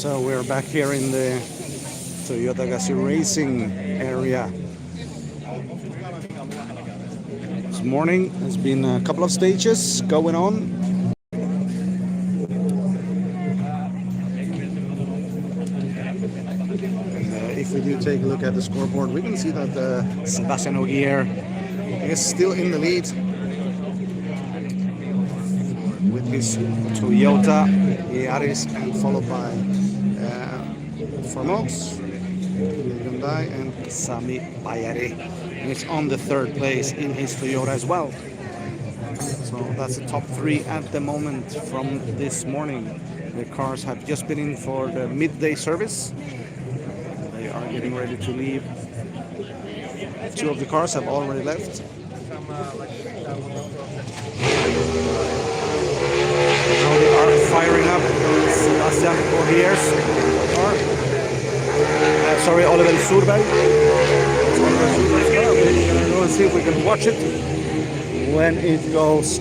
So we're back here in the Toyota Gazoo Racing area. This morning has been a couple of stages going on. If we do take a look at the scoreboard, we can see that Sebastian Ogier is still in the lead with his Toyota Yaris, and followed by Formos, Hyundai, and Sami Pajari. He's on the third place in his Toyota as well. So that's the top three at the moment from this morning. The cars have just been in for the midday service. They are getting ready to leave. Two of the cars have already left. Now they are firing up Sebastian Ogier's car. Sorry, Oliver Surberg. Let's see if we can watch it when it goes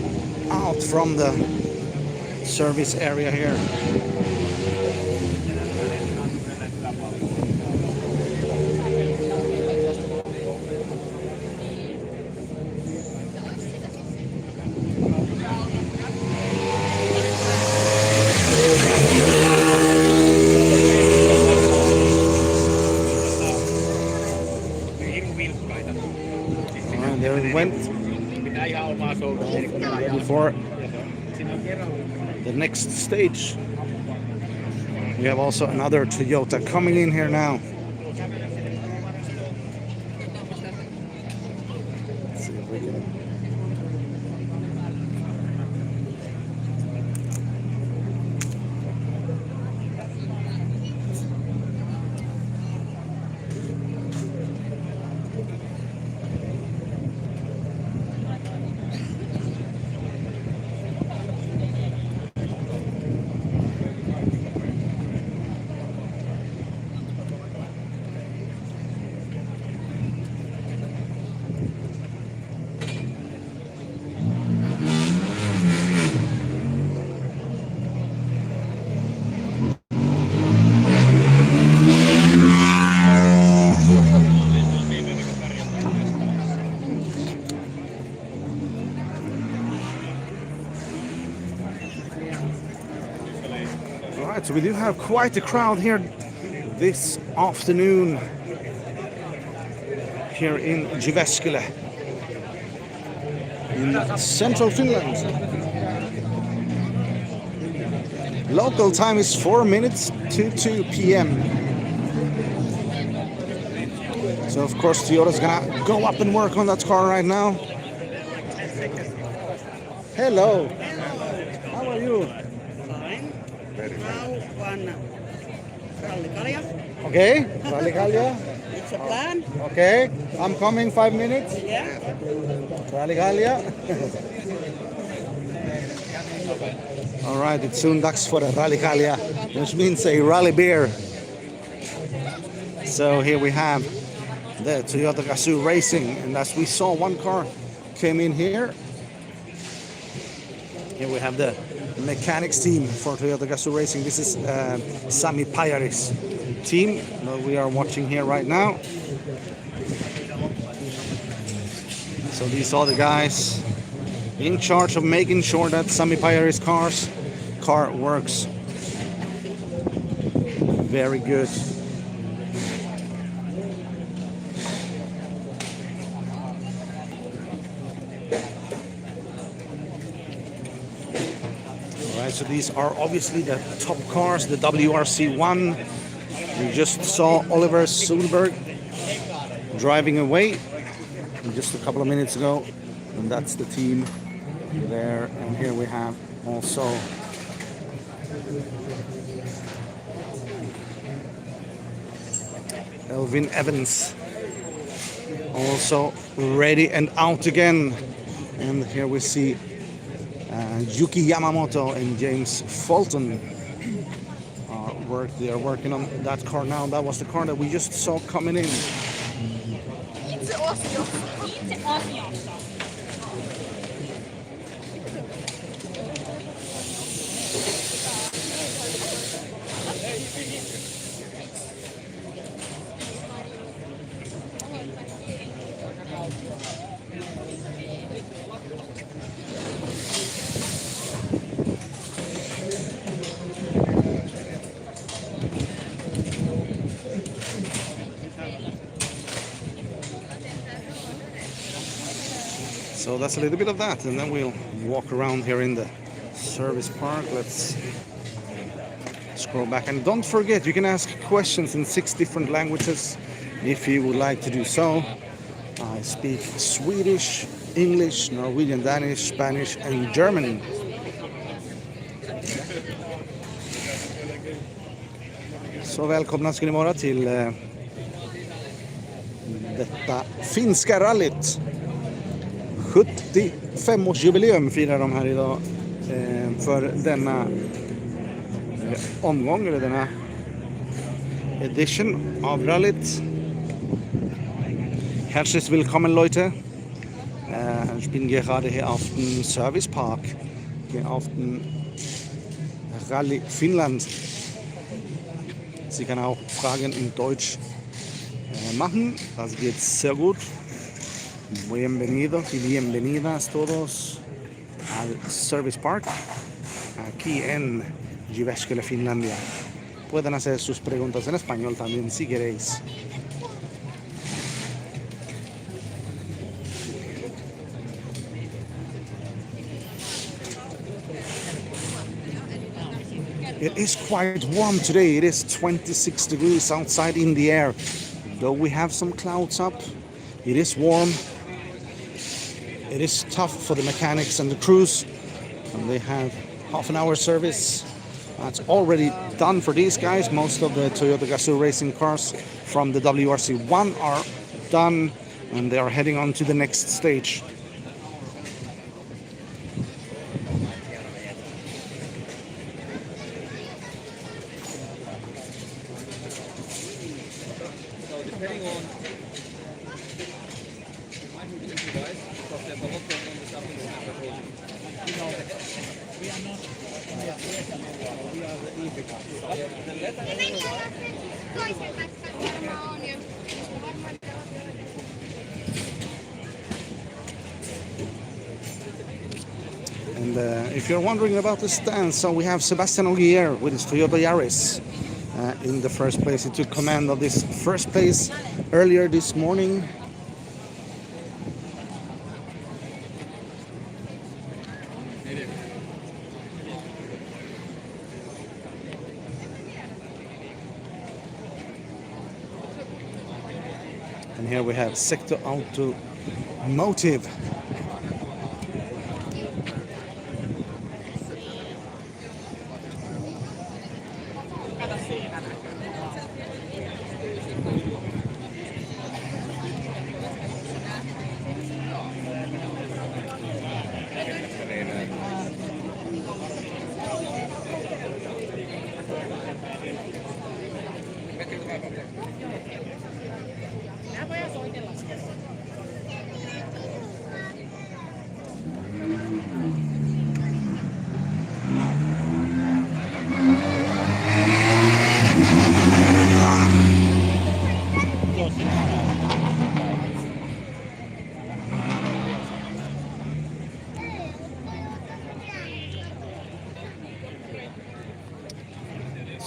out from the service area here. There it went. Before the next stage, we have also another Toyota coming in here now. Let's see if we can. So we do have quite a crowd here this afternoon here in Jyväskylä in central Finland. Local time is 4 minutes to 2 p.m. So of course Toyota's gonna go up and work on that car right now. Hello. How are you? Now one Rally Kalja. Okay, Rally Kalja. It's a plan. Okay, I'm coming 5 minutes. Yeah. Rally Kalja. All right, it's soon dags för Rally Kalja, which means a rally beer. So here we have the Toyota Gazoo Racing, and as we saw, one car came in here. Here we have the mechanics team for Toyota Gazoo Racing. This is Sami Pajari's team that we are watching here right now. So these are the guys in charge of making sure that Sami Pajari's car works very good. So these are obviously the top cars, the WRC1. We just saw Oliver Solberg driving away. just a couple of minutes ago. And that's the team there. And here we have also Elvin Evans, also ready and out again. And here we see Yuki Yamamoto and James Fulton they are working on that car now. That was the car that we just saw coming in. Itse asiossa. So that's a little bit of that, and then we'll walk around here in the service park. Let's scroll back, and don't forget you can ask questions in 6 different languages if you would like to do so. I speak Swedish, English, Norwegian, Danish, Spanish and German. Så välkomna ska ni vara till detta finska rallyt. 75-årsjubileum firar de här idag för denna omgång, eller denna edition av rallyt. Herzlich willkommen, Leute. Ich bin gerade hier auf dem Service Park, hier auf dem Rally Finland. Sie kann auch Fragen in Deutsch machen, das geht sehr gut. Bienvenidos y bienvenidas todos al Service Park aquí en Jyväskylä, Finlandia. Pueden hacer sus preguntas en español también si queréis. It is quite warm today. It is 26 degrees outside in the air. Though we have some clouds up, it is warm. It is tough for the mechanics and the crews. And they have half an hour service. That's already done for these guys. Most of the Toyota Gazoo racing cars from the WRC1 are done, and they are heading on to the next stage. And if you're wondering about the stand, so we have Sebastian Ogier with his Toyota Yaris in the first place. He took command of this first place earlier this morning. And here we have Secto Automotive.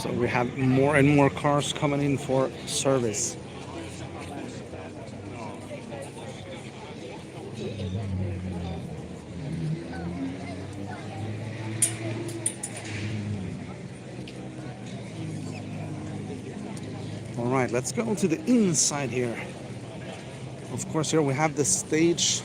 So we have more and more cars coming in for service. All right, let's go to the inside here. Of course, here we have the stage.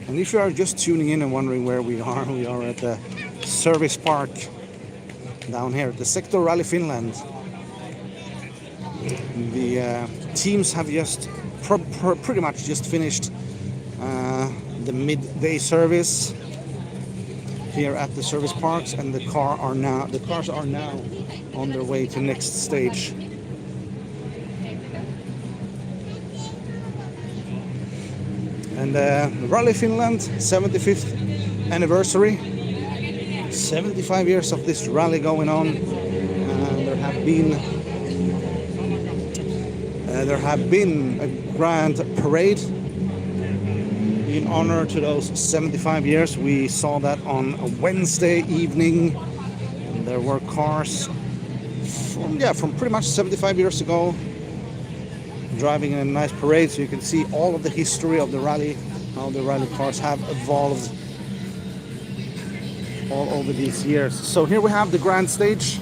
And if you are just tuning in and wondering where we are at the Service Park down here, the Secto Rally Finland. The teams have just pretty much just finished the midday service here at the service parks, and the cars are now on their way to next stage. And Rally Finland 75th anniversary, 75 years of this rally going on. There have been a grand parade in honor to those 75 years. We saw that on a Wednesday evening. And there were cars from pretty much 75 years ago driving in a nice parade, so you can see all of the history of the rally, how the rally cars have evolved all over these years. So here we have the grand stage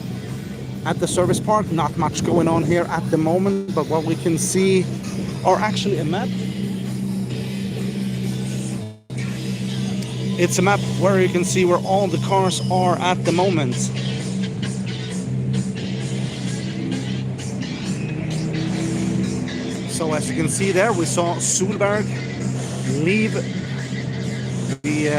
at the service park. Not much going on here at the moment, but what we can see are actually a map. It's a map where you can see where all the cars are at the moment. So as you can see there, we saw Solberg leave the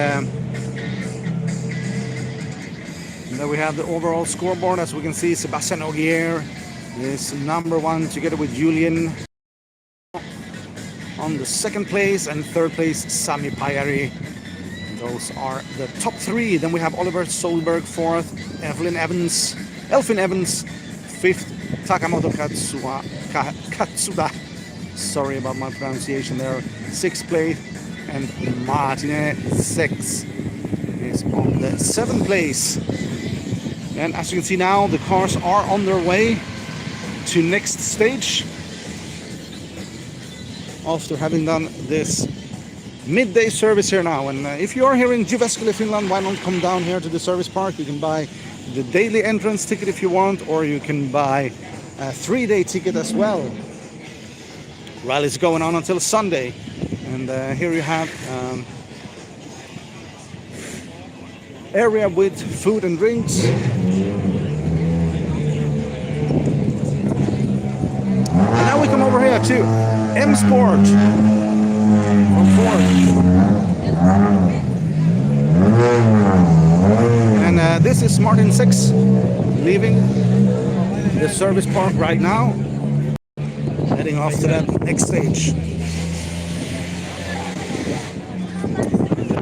there we have the overall scoreboard. As we can see, Sebastian Ogier is number one together with Julian on the second place, and third place Sami Pajari. Those are the top three. Then we have Oliver Solberg fourth, Elfyn Evans fifth, Takamoto Katsuda. Sorry about my pronunciation there. Sixth place, and Martine Six is on the seventh place. And as you can see now, the cars are on their way to next stage after having done this midday service here now. And if you are here in Jyväskylä, Finland, why not come down here to the service park? You can buy the daily entrance ticket if you want, or you can buy a 3-day ticket as well. Rally's going on until Sunday, and here you have area with food and drinks. And now we come over here to M Sport from Ford. And this is Martin Six leaving the service park right now, heading off to that next stage.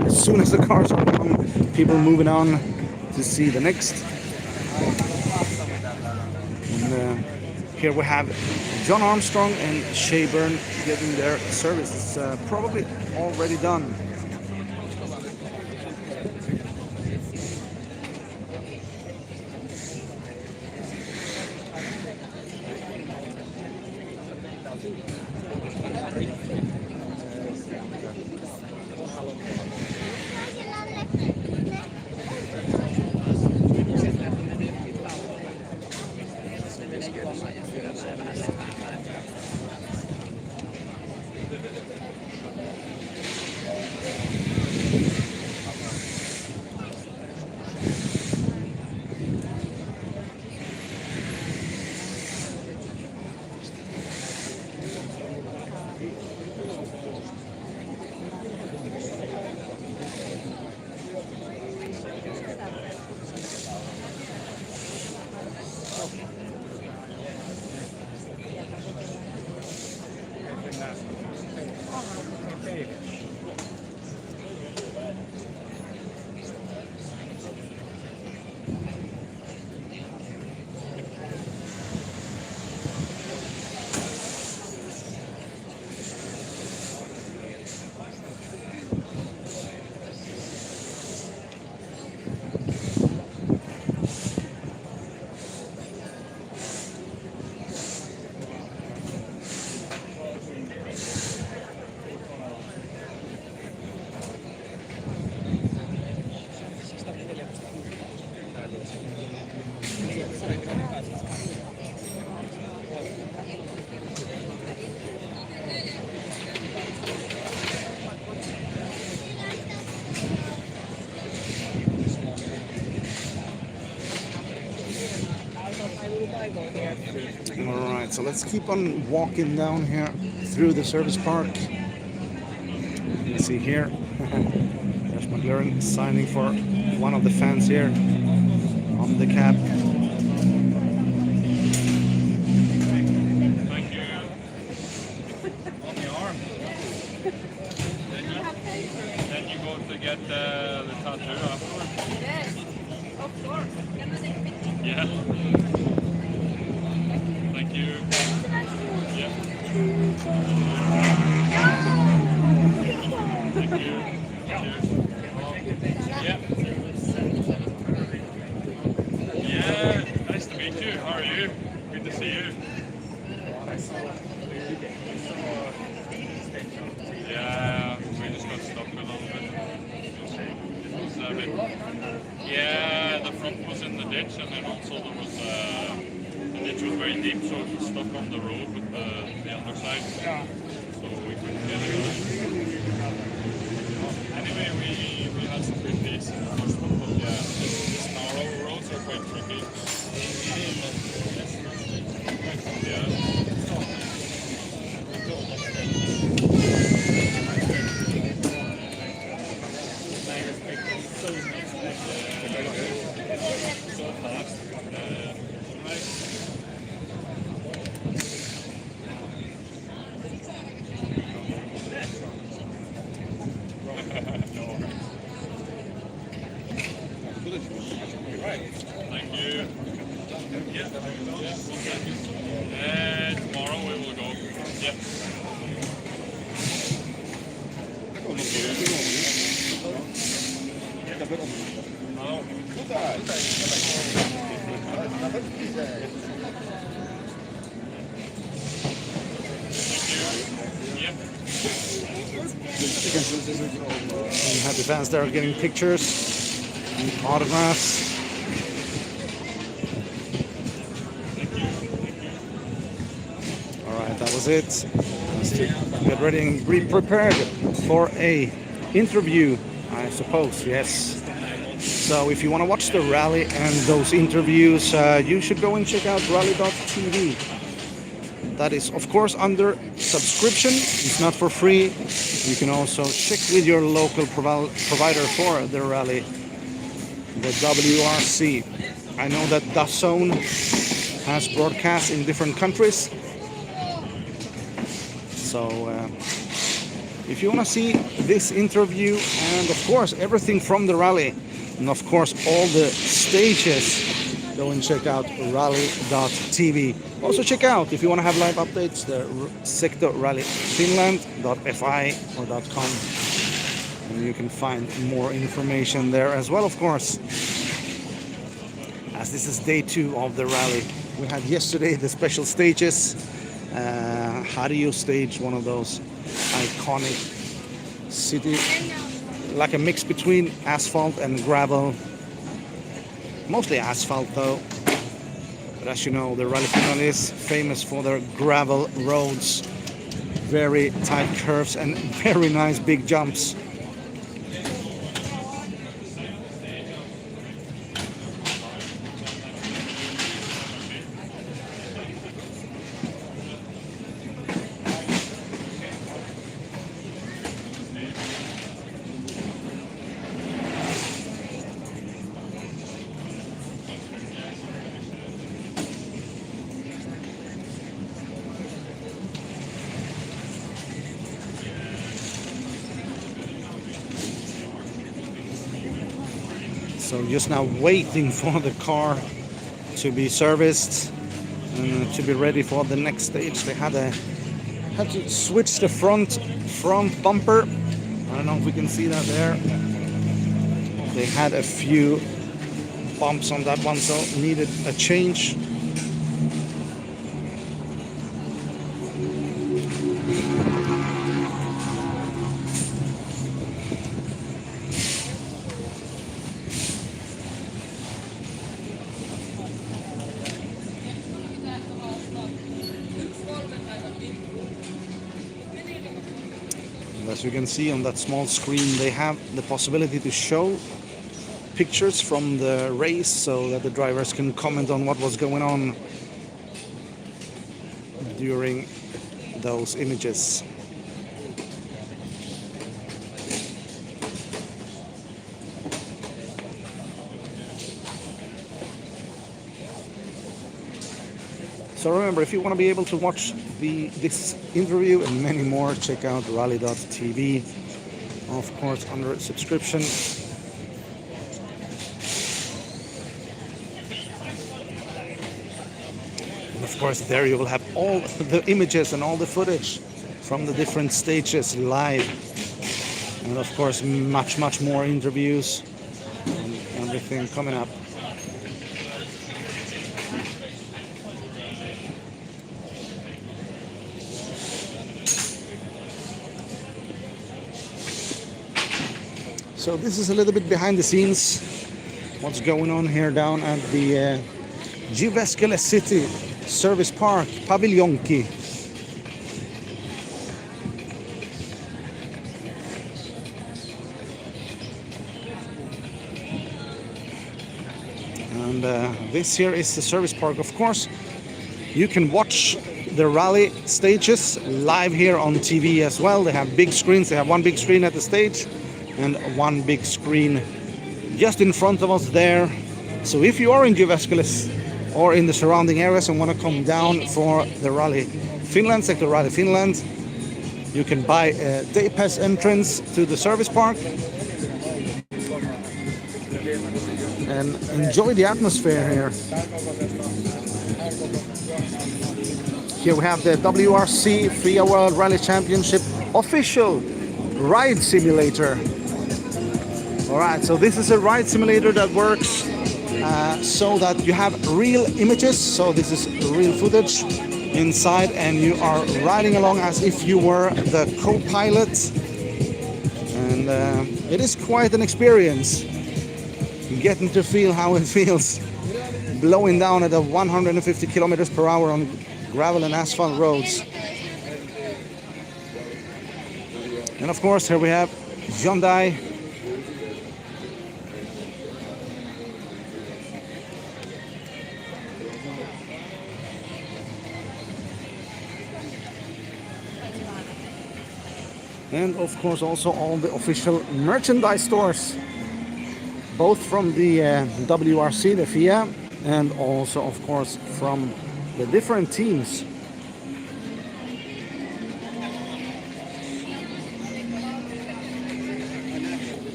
As soon as the cars are gone, people moving on to see the next. And here we have John Armstrong and Shea Byrne getting their service. It's probably already done. let's keep on walking down here through the service park. You can see here, there's McLaren signing for one of the fans here on the cab. Thank you. On the arm. Then you go to get the tattoo afterwards. Yes, of course. Can I take a picture? Yeah. Thank you. Yeah. Thank you. Cheers. Yeah. Yeah. Nice to meet you. How are you? Good to see you. Yeah, we just got stuck a little bit. It was a bit. Yeah, the front was in the ditch, and then also there was the ditch was very deep, so it was stuck on the road with the underside. So we couldn't get it out. Anyway, we had some good days and stuff, but yeah, this narrow roads are quite tricky. Yeah. Thank you. Yeah. Tomorrow we will go. Yeah. And happy fans there getting pictures and autographs. Alright, that was it. Let's get ready and be prepared for a interview, I suppose, yes. So if you want to watch the rally and those interviews, you should go and check out rally.tv. That is, of course, under subscription. It's not for free. You can also check with your local provider for the rally, the WRC. I know that DAZN has broadcast in different countries. So if you want to see this interview and, of course, everything from the rally, and, of course, all the stages, go and check out rally.tv. Also check out, if you want to have live updates, the Secto Rally Finland.fi or .com. And you can find more information there as well, of course. As this is day 2 of the rally. We had yesterday the special stages. How do you stage one of those iconic city, like a mix between asphalt and gravel? Mostly asphalt though. But as you know, the Rally Finland is famous for their gravel roads, very tight curves and very nice big jumps. So just now waiting for the car to be serviced and to be ready for the next stage. They had to switch the front bumper. I don't know if we can see that there. They had a few bumps on that one, so needed a change. As you can see on that small screen, they have the possibility to show pictures from the race so that the drivers can comment on what was going on during those images. So remember, if you want to be able to watch this interview and many more, check out rally.tv, of course, under subscription. And of course, there you will have all the images and all the footage from the different stages live. And of course, much more interviews and everything coming up. So this is a little bit behind the scenes, what's going on here down at the Jyväskylä City Service Park, Paviljonki. And this here is the service park. Of course, you can watch the rally stages live here on TV as well. They have big screens. They have one big screen at the stage and one big screen just in front of us there. So if you are in Jyväskylä or in the surrounding areas and want to come down for the Rally Finland, Secto Rally Finland, you can buy a day pass entrance to the service park and enjoy the atmosphere here. Here we have the WRC FIA World Rally Championship official ride simulator. Alright, so this is a ride simulator that works so that you have real images, so this is real footage inside and you are riding along as if you were the co-pilot, and it is quite an experience getting to feel how it feels blowing down at 150 kilometers per hour on gravel and asphalt roads. And of course here we have Hyundai. And of course also all the official merchandise stores, both from the WRC, the FIA, and also of course from the different teams.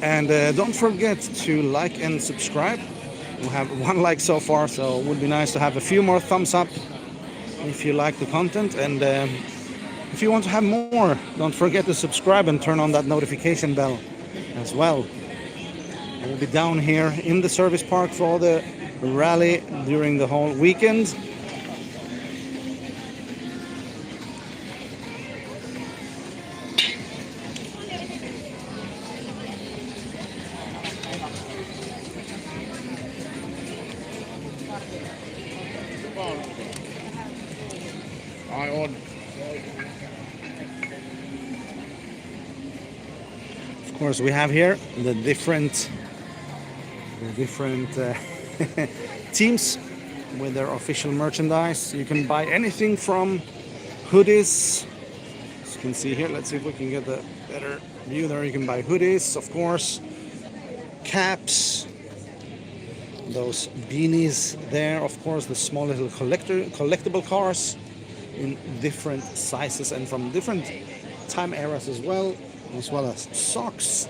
And don't forget to like and subscribe. We have 1 like so far, so it would be nice to have a few more thumbs up if you like the content. And if you want to have more, don't forget to subscribe and turn on that notification bell as well. I will be down here in the service park for the rally during the whole weekend. Of course, we have here the different teams with their official merchandise. You can buy anything from hoodies, as you can see here. Let's see if we can get a better view there. You can buy hoodies, of course, caps, those beanies there, of course, the small little collectible cars in different sizes and from different time eras as well as socks,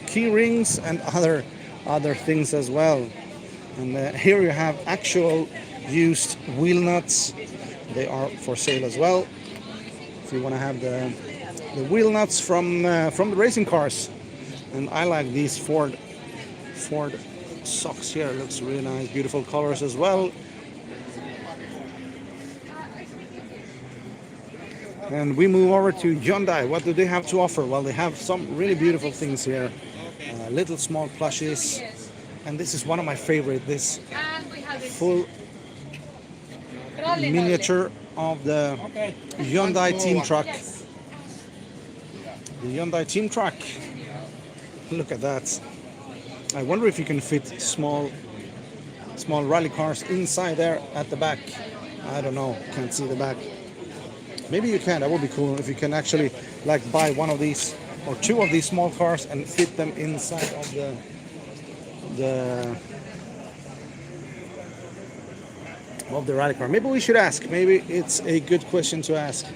key rings, and other things as well. And here you have actual used wheel nuts. They are for sale as well. If you want to have the wheel nuts from the racing cars. And I like these Ford socks here. Looks really nice, beautiful colors as well. And we move over to Hyundai. What do they have to offer? Well, they have some really beautiful things here. Little small plushies. And this is one of my favorite. This full miniature of the Hyundai team truck. The Hyundai team truck. Look at that. I wonder if you can fit small rally cars inside there at the back. I don't know. Can't see the back. Maybe you can. That would be cool if you can actually like buy one of these or two of these small cars and fit them inside of the rally car. Maybe we should ask. Maybe it's a good question to ask.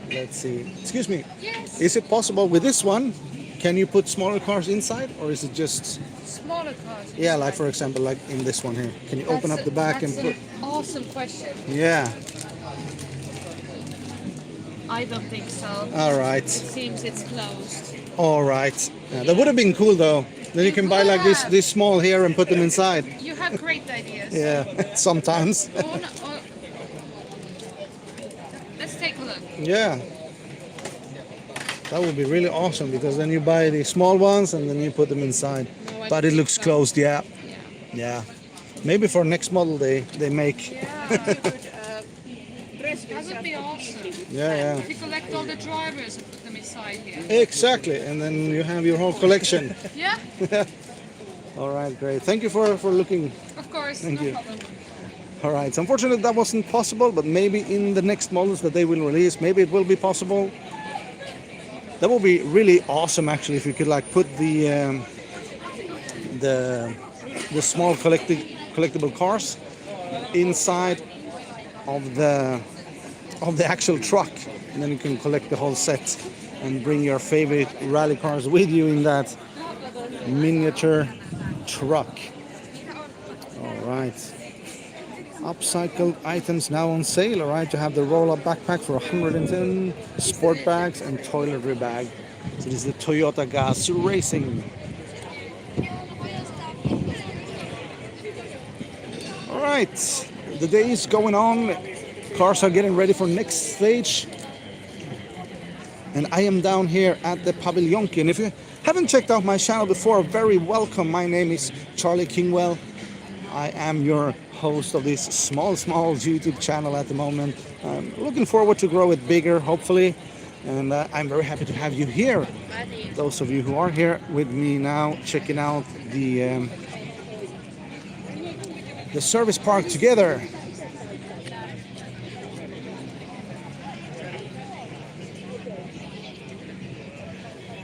Let's see. Excuse me. Yes. Is it possible with this one? Can you put smaller cars inside, or is it just? Smaller cars. Yeah, like for example, like in this one here. Can you open up the back and put? An awesome question. Yeah. I don't think so. All right. It seems it's closed. All right. That would have been cool though. Then you can buy like this small here and put them inside. You have great ideas. Yeah, sometimes. Let's take a look. Yeah. That would be really awesome because then you buy the small ones and then you put them inside. No, But it looks closed, yeah. Yeah. Maybe for next model they make. That would be awesome. Yeah, If you collect all the drivers and put them inside here. yeah. Exactly. And then you have your whole collection. Yeah, All right, great. Thank you for looking. of course. Thank no you. problem. All right. So unfortunately that wasn't possible, but maybe in the next models that they will release, maybe it will be possible. That would be really awesome actually if you could like put the small collectible cars inside of the actual truck, and then you can collect the whole set and bring your favorite rally cars with you in that miniature truck. All right. Upcycled items now on sale. All right, you have the roll-up backpack for 110, sport bags and toiletry bag. So this is the Toyota Gas Racing. All right, the day is going on. Cars are getting ready for next stage. And I am down here at the Paviljonki. And if you haven't checked out my channel before, very welcome. My name is C.Kingwell. I am your host of this small YouTube channel at the moment. I'm looking forward to grow it bigger, hopefully. And I'm very happy to have you here. Those of you who are here with me now, checking out the service park together.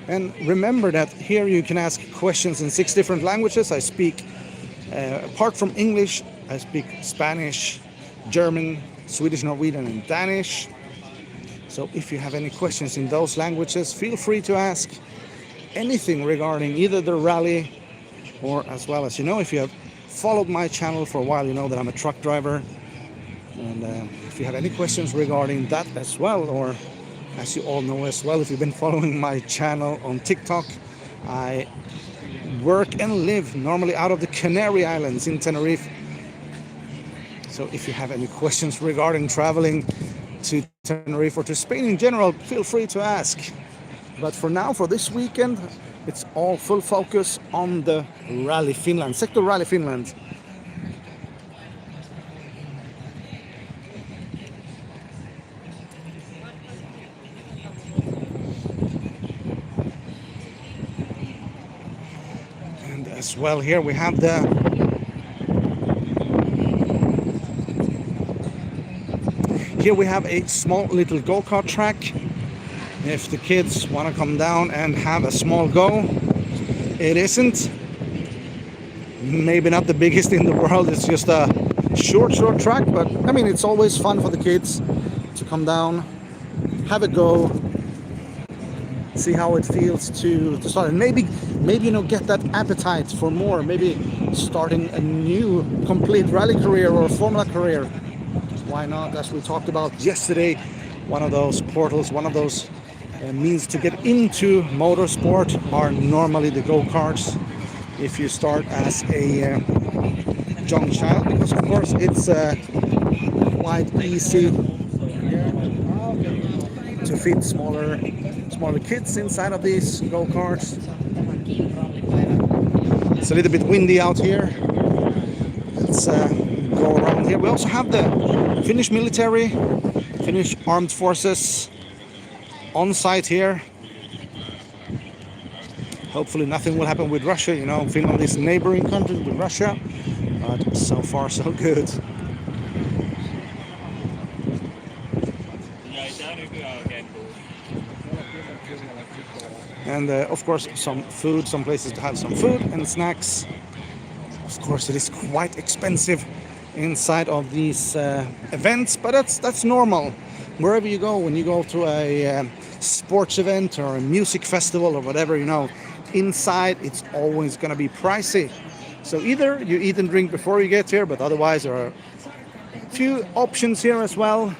And remember that here you can ask questions in 6 different languages. I speak, apart from English, I speak Spanish, German, Swedish, Norwegian, and Danish. So if you have any questions in those languages, feel free to ask anything regarding either the rally or, as well as, you know, if you have followed my channel for a while, you know that I'm a truck driver. And if you have any questions regarding that as well, or as you all know as well, if you've been following my channel on TikTok, I work and live normally out of the Canary Islands in Tenerife. So if you have any questions regarding traveling to Tenerife or to Spain in general, feel free to ask. But for now, for this weekend, it's all full focus on the Rally Finland, Secto Rally Finland. And as well, here we have a small little go-kart track. If the kids want to come down and have a small go, it isn't maybe not the biggest in the world. It's just a short track, but I mean, it's always fun for the kids to come down, have a go, see how it feels to start, and maybe you know, get that appetite for more, maybe starting a new complete rally career or formula career. Why not? As we talked about yesterday, one of those portals, one of those means to get into motorsport are normally the go-karts. If you start as a young child, because of course it's quite easy to fit smaller kids inside of these go-karts. It's a little bit windy out here. Let's go around here. We also have the Finnish military, Finnish armed forces on site here. Hopefully nothing will happen with Russia. You know, Finland is a neighboring country with Russia, but so far so good. And of course some food, some places to have some food and snacks. Of course it is quite expensive inside of these events, but that's normal. Wherever you go, when you go to a sports event or a music festival or whatever, you know, inside it's always going to be pricey. So either you eat and drink before you get here, but otherwise there are a few options here as well.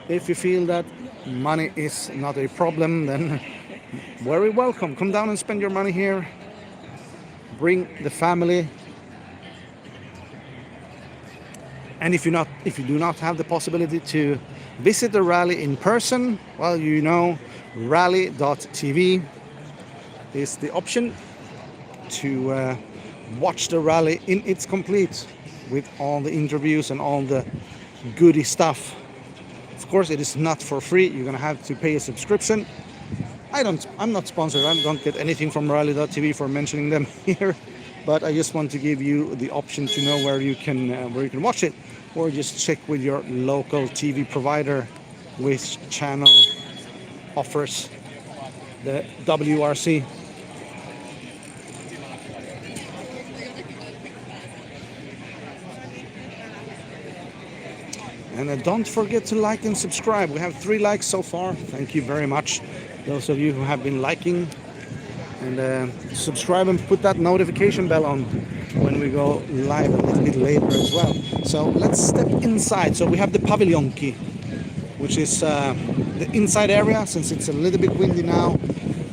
If you feel that money is not a problem, then very welcome. Come down and spend your money here. Bring the family. And if you do not have the possibility to visit the rally in person, well, you know, rally.tv is the option to watch the rally in its complete with all the interviews and all the goody stuff. Of course, it is not for free. You're gonna have to pay a subscription. I'm not sponsored. I don't get anything from rally.tv for mentioning them here, but I just want to give you the option to know where you can watch it, or just check with your local TV provider which channel offers the WRC. And don't forget to like and subscribe. We have 3 likes so far. Thank you very much, those of you who have been liking. And subscribe and put that notification bell on when we go live a little bit later as well. So let's step inside. So we have the Paviljonki, which is the inside area. Since it's a little bit windy now,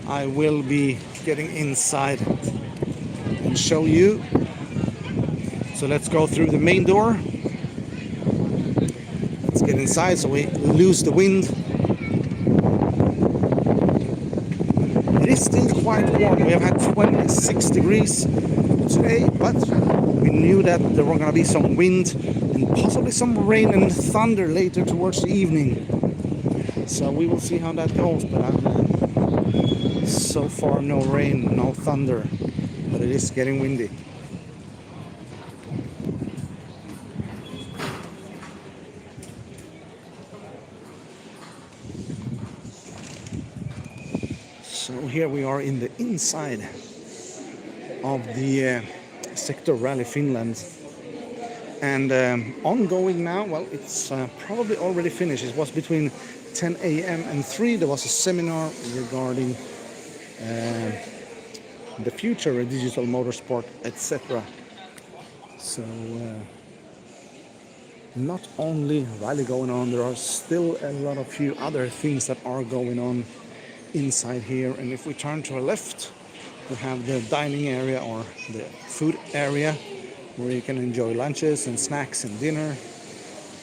I will be getting inside and show you. So let's go through the main door. Let's get inside so we lose the wind. It is still quite warm. We have had 26 degrees today, but we knew that there were going to be some wind and possibly some rain and thunder later towards the evening. So we will see how that goes, but so far no rain, no thunder, but it is getting windy. So here we are in the inside of the Secto Rally Finland, and ongoing now. Well, it's probably already finished. It was between 10 a.m. and 3. There was a seminar regarding the future of digital motorsport, etc. So not only rally going on, there are still a lot of few other things that are going on inside here. And if we turn to our left, we have the dining area or the food area where you can enjoy lunches and snacks and dinner,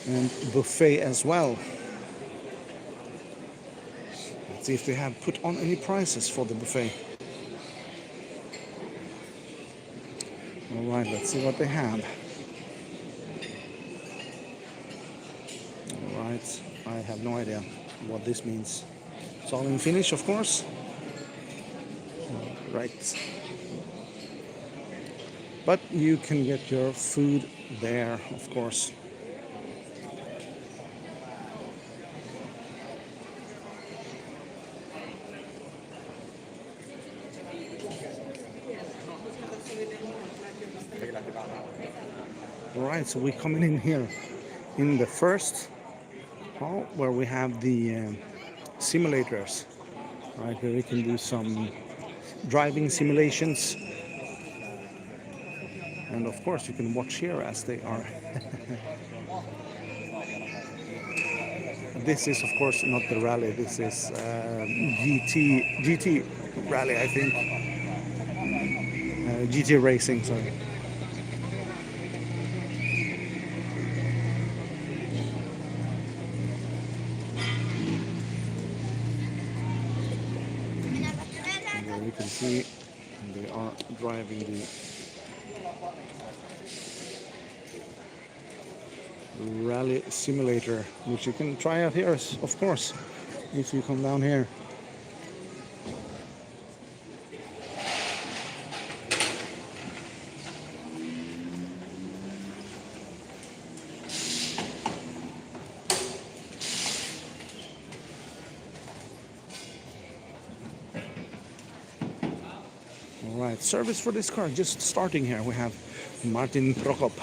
and buffet as well. Let's see if they have put on any prices for the buffet. All right, let's see what they have. All right, I have no idea what this means. It's all in Finnish, of course. Right. But you can get your food there, of course. All right, so we're coming in here in the first hall where we have the simulators. Right here we can do some driving simulations, and of course you can watch here as they are. This is of course not the rally, this is GT rally, I think. GT racing, sorry. You can see they are driving the rally simulator, which you can try out here, of course, if you come down here. All right, service for this car just starting here. We have Martin Prokop.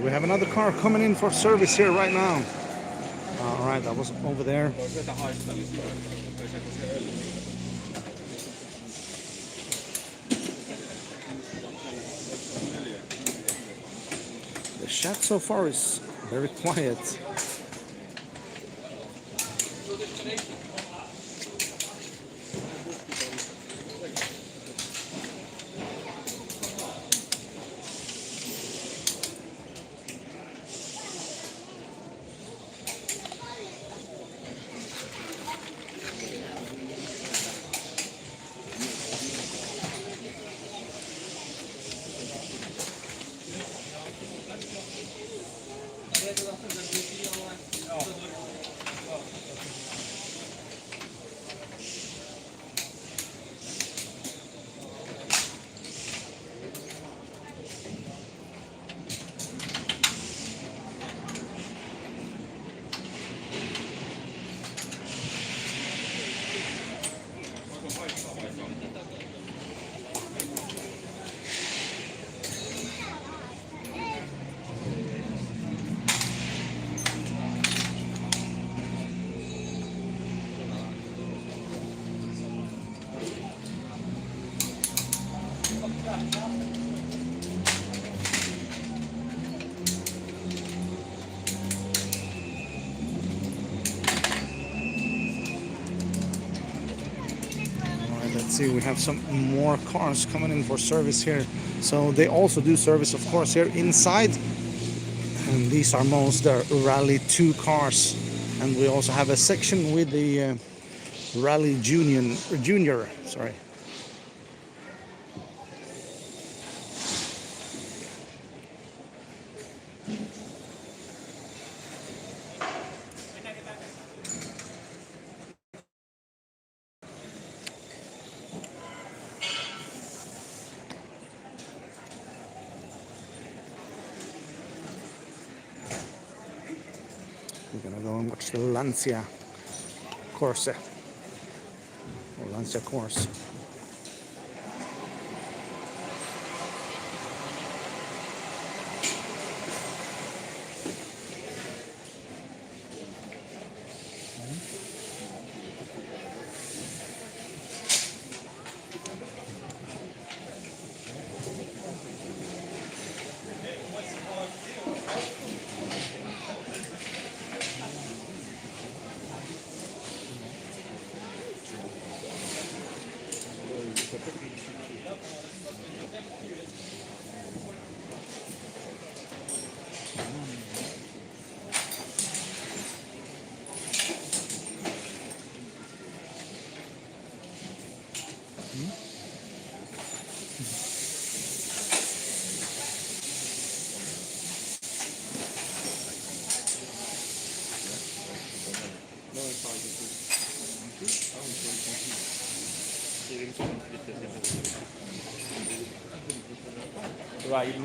We have another car coming in for service here right now. All right, that was over there. The chat so far is very quiet. Let's see, we have some more cars coming in for service here. So they also do service, of course, here inside. And these are most Rally 2 cars. And we also have a section with the Rally Junior. Sorry. We're gonna go and watch the Lancia Corse, or Lancia Corse. Right, you can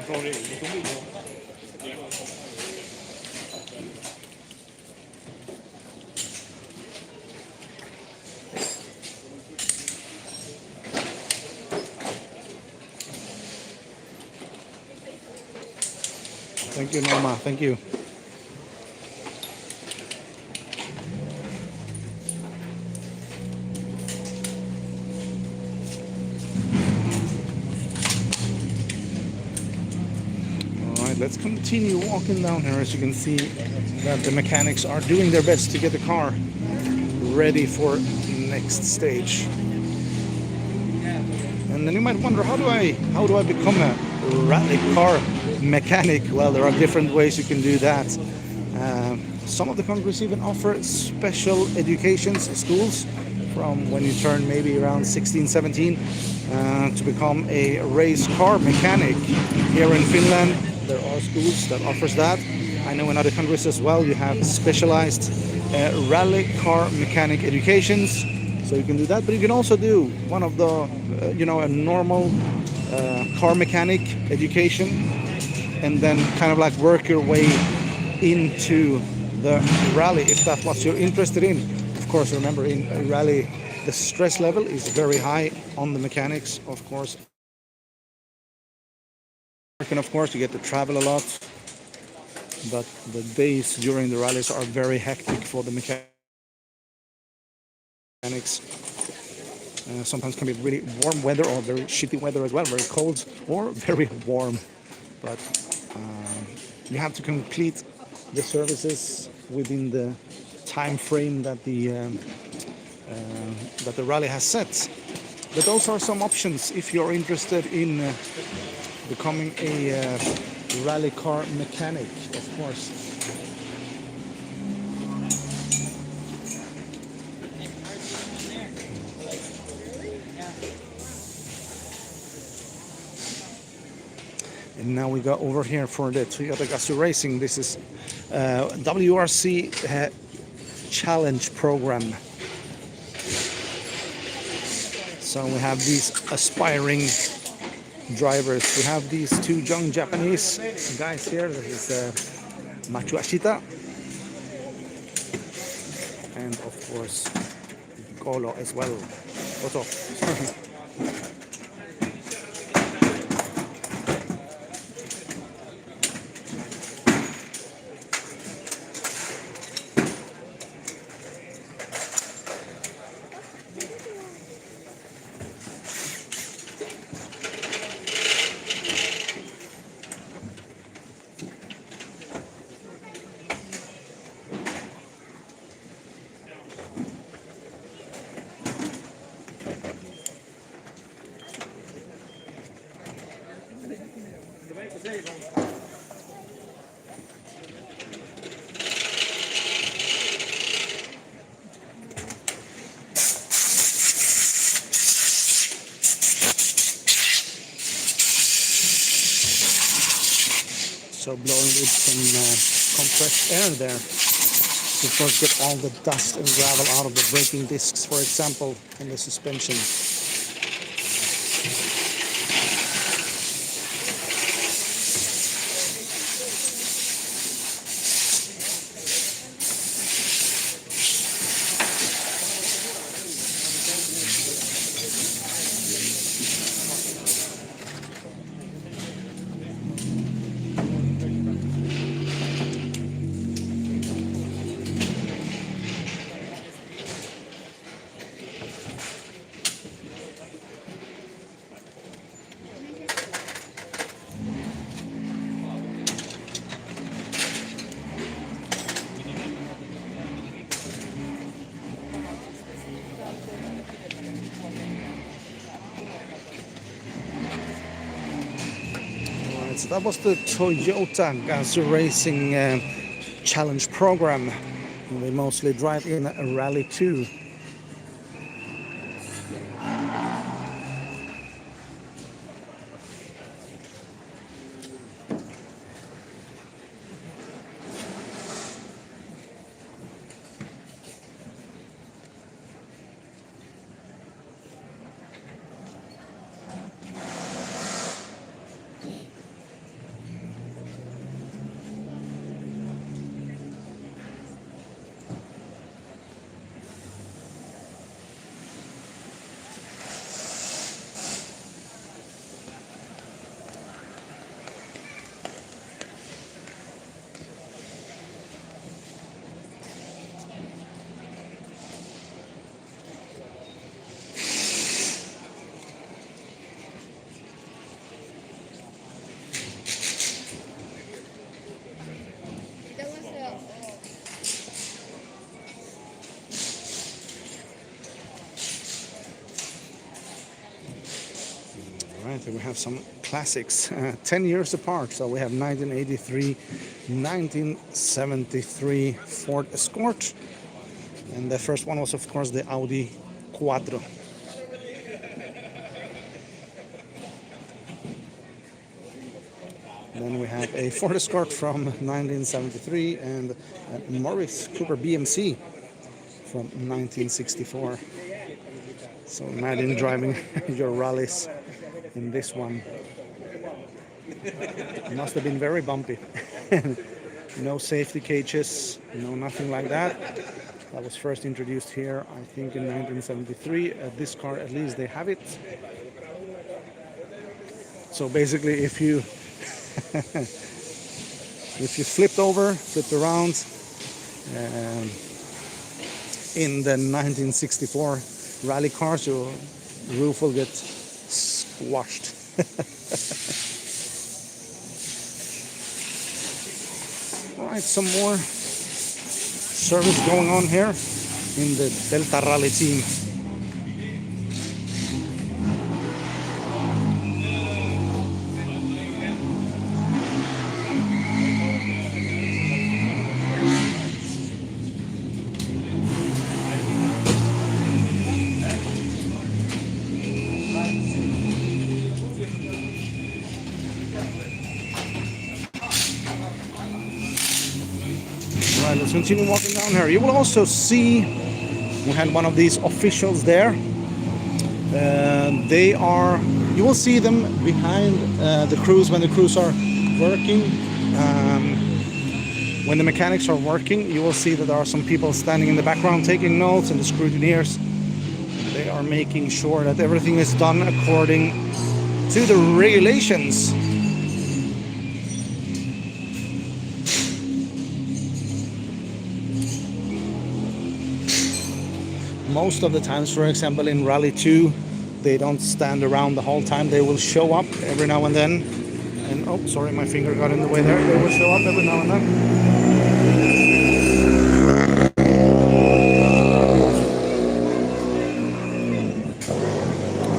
Thank you, Norma. Thank you. All right, let's continue walking down here. As you can see, that the mechanics are doing their best to get the car ready for next stage. And then you might wonder, how do I become a rally car mechanic? Well, there are different ways you can do that. Some of the countries even offer special education schools from when you turn maybe around 16, 17 to become a race car mechanic. Here in Finland, there are schools that offers that. I know in other countries as well, you have specialized rally car mechanic educations. So you can do that, but you can also do one of the, a normal car mechanic education, and then kind of like work your way into the rally if that's what you're interested in. Of course, remember in a rally, the stress level is very high on the mechanics, of course. And of course, you get to travel a lot, but the days during the rallies are very hectic for the mechanics. Sometimes can be really warm weather or very shitty weather as well, very cold or very warm. But you have to complete the services within the time frame that the rally has set. But those are some options if you're interested in becoming a rally car mechanic, of course. And now we go over here for the Toyota Gazoo Racing. This is WRC Challenge program. So we have these aspiring drivers. We have these two young Japanese guys here. This is Machu Ashita and of course Golo as well. Otto. So blowing with some compressed air there to of course get all the dust and gravel out of the braking discs, for example, and the suspension. So that was the Toyota Gazoo Racing Challenge program. And they mostly drive in Rally 2. Right, and we have some classics, 10 years apart. So we have 1983, 1973 Ford Escort, and the first one was, of course, the Audi Quattro. Then we have a Ford Escort from 1973 and a Morris Cooper BMC from 1964. So imagine driving your rallies in this one. It must have been very bumpy. No safety cages, no nothing like that. That was first introduced here, I think, in 1973. This car, at least, they have it. So basically, if you flipped over, flipped around in the 1964 rally cars, your roof will get squashed. All right, some more service going on here in the Delta Rally team. Right, let's continue walking down here. You will also see we had one of these officials there. You will see them behind the crews when the crews are working. When the mechanics are working, you will see that there are some people standing in the background taking notes, and the scrutineers, they are making sure that everything is done according to the regulations. Most of the times, for example, in Rally 2, they don't stand around the whole time. They will show up every now and then. And, oh, sorry, my finger got in the way there. They will show up every now and then.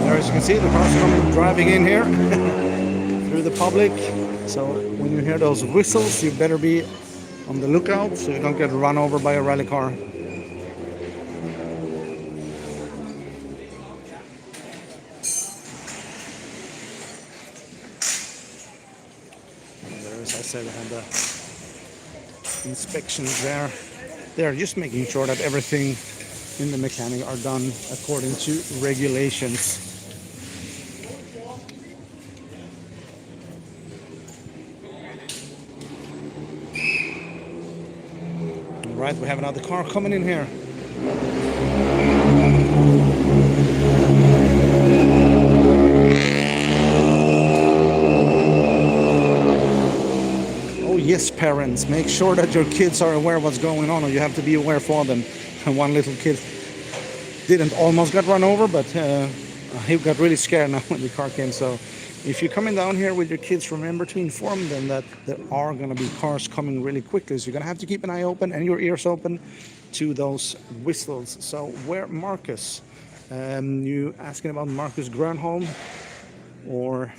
There, as you can see, the cars come driving in here through the public. So when you hear those whistles, you better be on the lookout so you don't get run over by a rally car. As I said, I had the inspections there. They're just making sure that everything in the mechanic are done according to regulations. All right, we have another car coming in here. Yes, parents, make sure that your kids are aware of what's going on, or you have to be aware for them. And one little kid didn't almost get run over, but he got really scared now when the car came. So if you're coming down here with your kids, remember to inform them that there are going to be cars coming really quickly. So you're going to have to keep an eye open and your ears open to those whistles. So where Marcus? You asking about Marcus Grönholm, or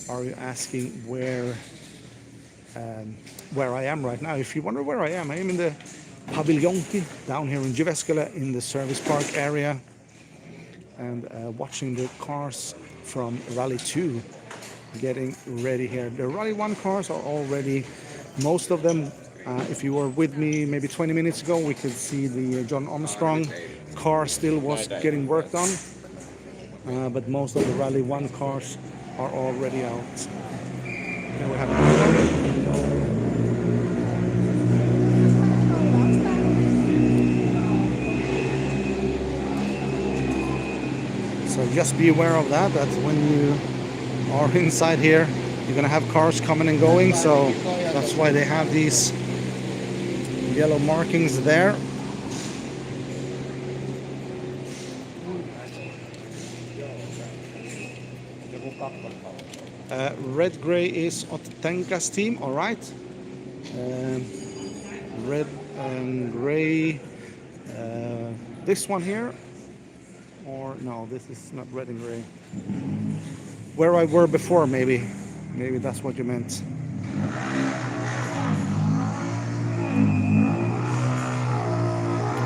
are you asking where I am right now? If you wonder where I am in the Paviljonki down here in Jyväskylä in the Service Park area, and watching the cars from Rally 2 getting ready here. The Rally 1 cars are already, most of them, if you were with me maybe 20 minutes ago, we could see the John Armstrong car still was getting worked on, but most of the Rally 1 cars are already out. Here we have So just be aware of that, that when you are inside here, you're going to have cars coming and going. So that's why they have these yellow markings there. Red Gray is Ottenka's team, all right. Red and Gray, this one here. Or no, this is not red and gray. where I were before, maybe that's what you meant.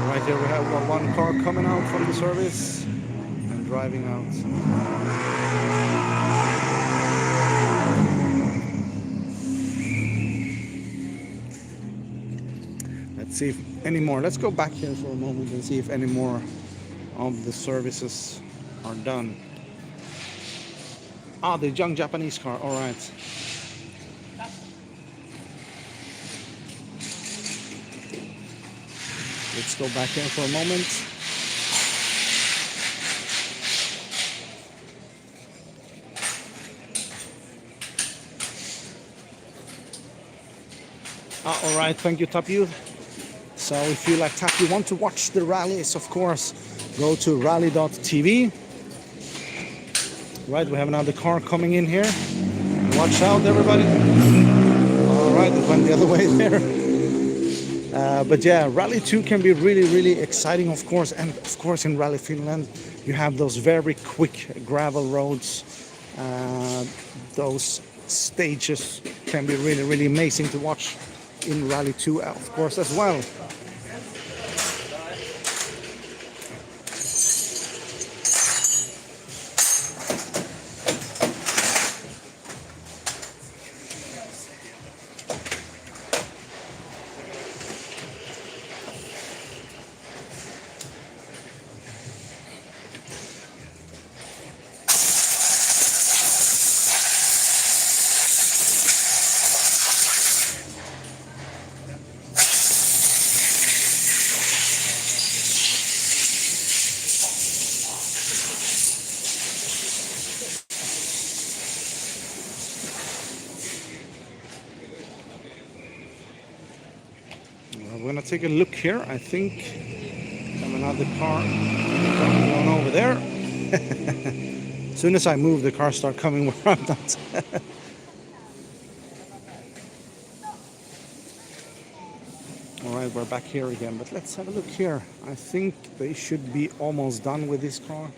Right here we have one car coming out from the service and driving out. Let's see if any more. Let's go back here for a moment and see if any more of the services are done. Ah, the young Japanese car. All right. Let's go back here for a moment. All right, thank you, Tapu. So if you like Tapu, want to watch the rallies, of course, go to rally.tv. Right, we have another car coming in here. Watch out, everybody. All right, it went the other way there. But yeah, Rally 2 can be really, really exciting, of course. And of course, in Rally Finland, you have those very quick gravel roads. Those stages can be really, really amazing to watch in Rally 2, of course, as well. We're gonna take a look here. I think I have another car going over there. As soon as I move, the cars start coming where I'm not. All right, we're back here again, but let's have a look here. I think they should be almost done with this car.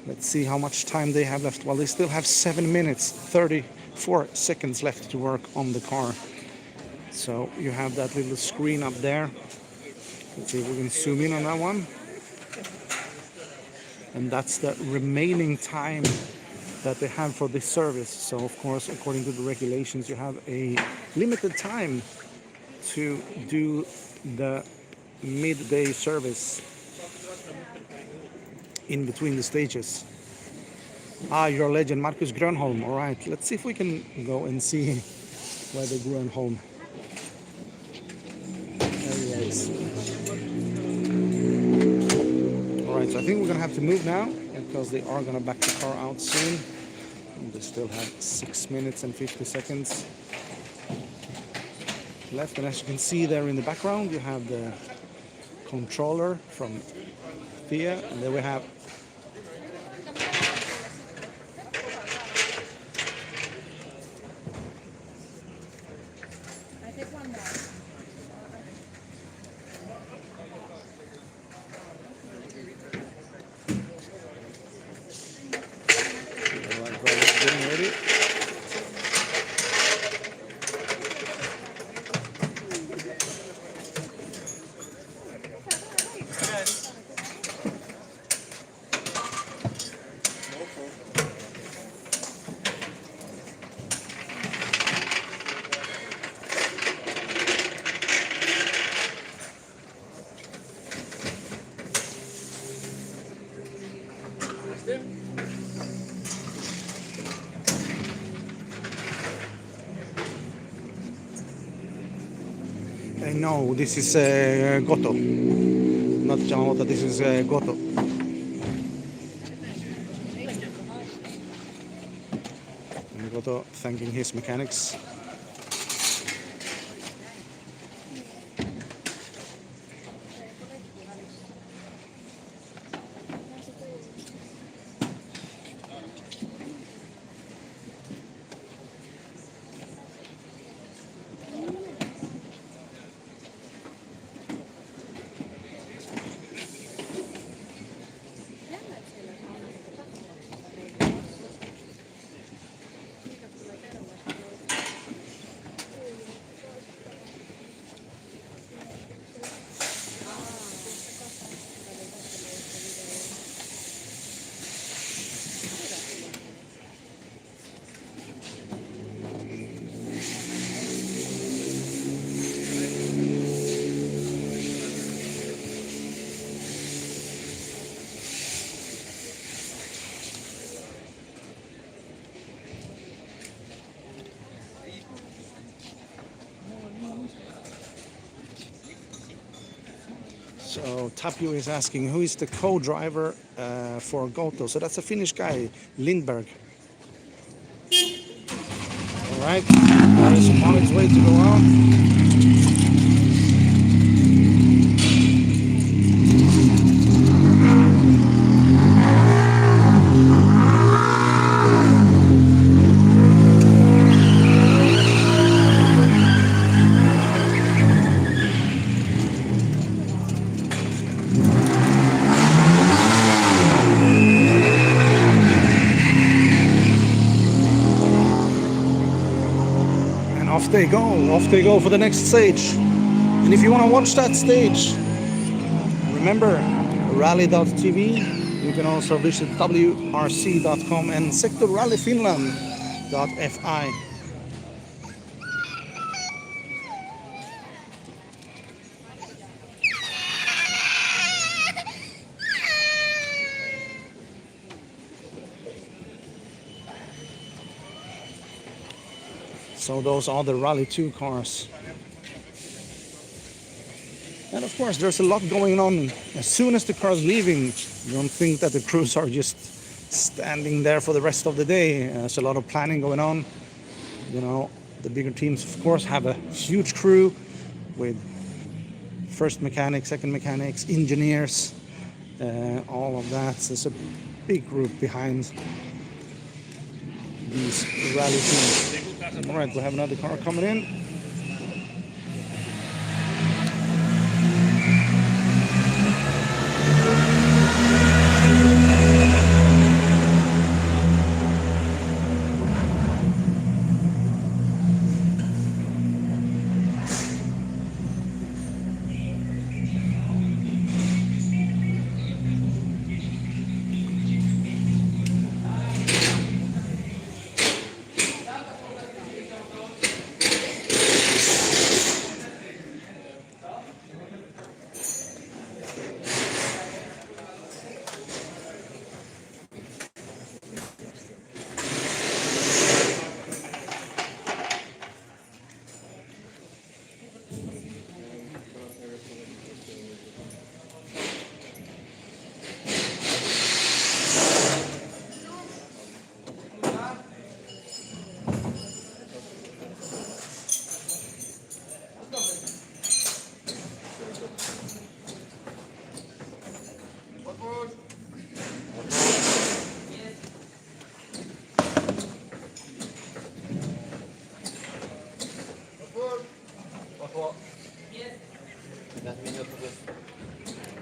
Let's see how much time they have left. Well, they still have 7 minutes, 34 seconds left to work on the car. So you have that little screen up there. Let's see if we can zoom in on that one. And that's the remaining time that they have for this service. So of course, according to the regulations, you have a limited time to do the midday service in between the stages. Ah, your legend, Marcus Grönholm. All right, let's see if we can go and see where the Grönholm. Alright, so I think we're gonna have to move now because they are gonna back the car out soon. And they still have 6 minutes and 50 seconds left. And as you can see there in the background, you have the controller from FIA, and there we have no, this is Goto. Not Yamamoto, this is Goto. And Goto thanking his mechanics. So Tapio is asking who is the co-driver for Goto. So that's a Finnish guy, Lindberg. All right, that is on its way to go out. Off they go for the next stage. And if you want to watch that stage, remember rally.tv. You can also visit WRC.com and Secto Rally Finland.fi. So those are the Rally 2 cars. And of course there's a lot going on. As soon as the car's leaving, you don't think that the crews are just standing there for the rest of the day. There's a lot of planning going on. You know, the bigger teams of course have a huge crew with first mechanics, second mechanics, engineers, all of that. So there's a big group behind these rally teams. All right, we have another car coming in.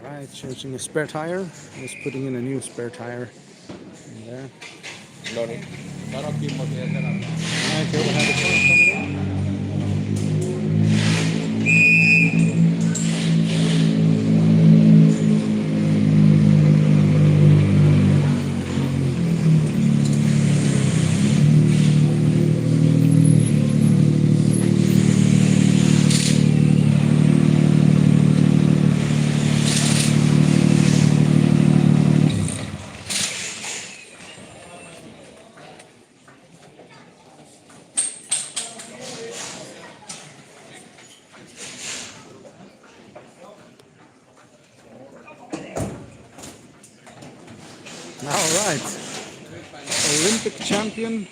Right, changing a spare tire. Just putting in a new spare tire in there. Right, here we have the car coming in. All right, Olympic champion,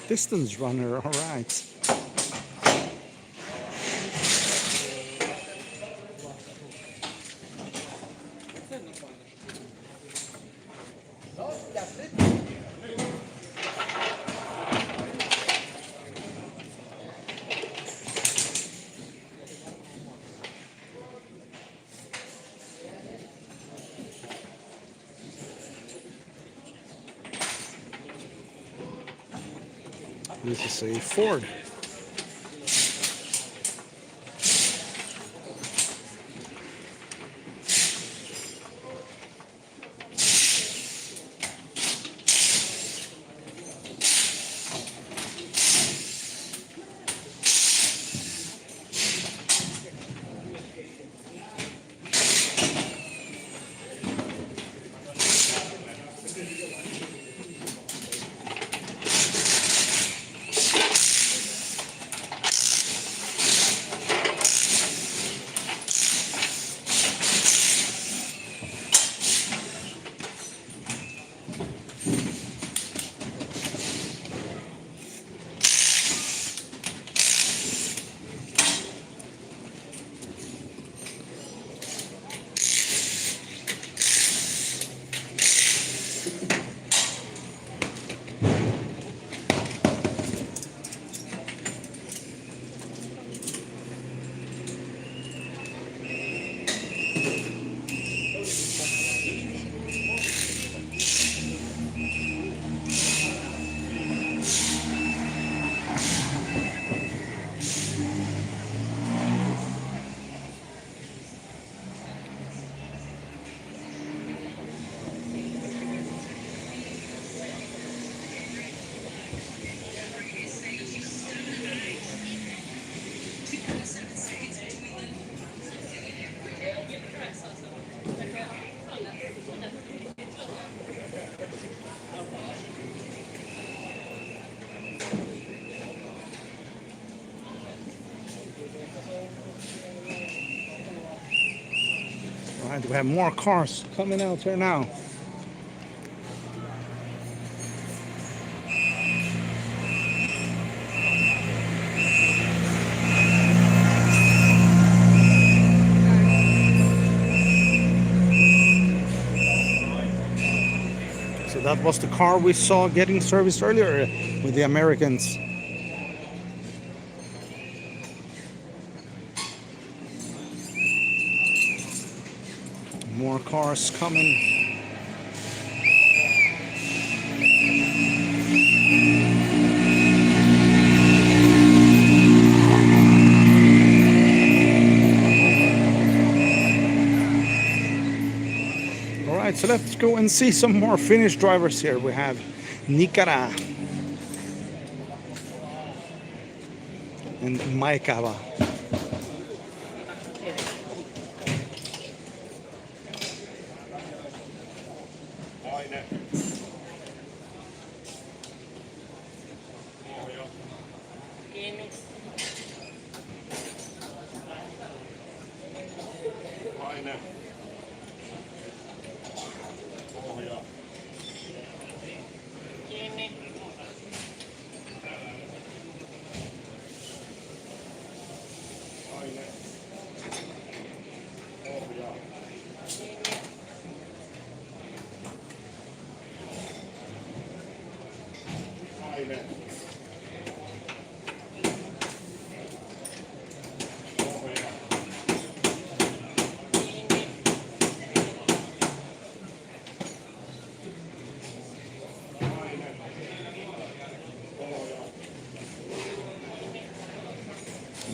distance runner. All right. This is a Ford. right, we have more cars coming out here now. So that was the car we saw getting serviced earlier with the Americans. More cars coming. All right, so let's go and see some more Finnish drivers here. We have Nikara and Maikava.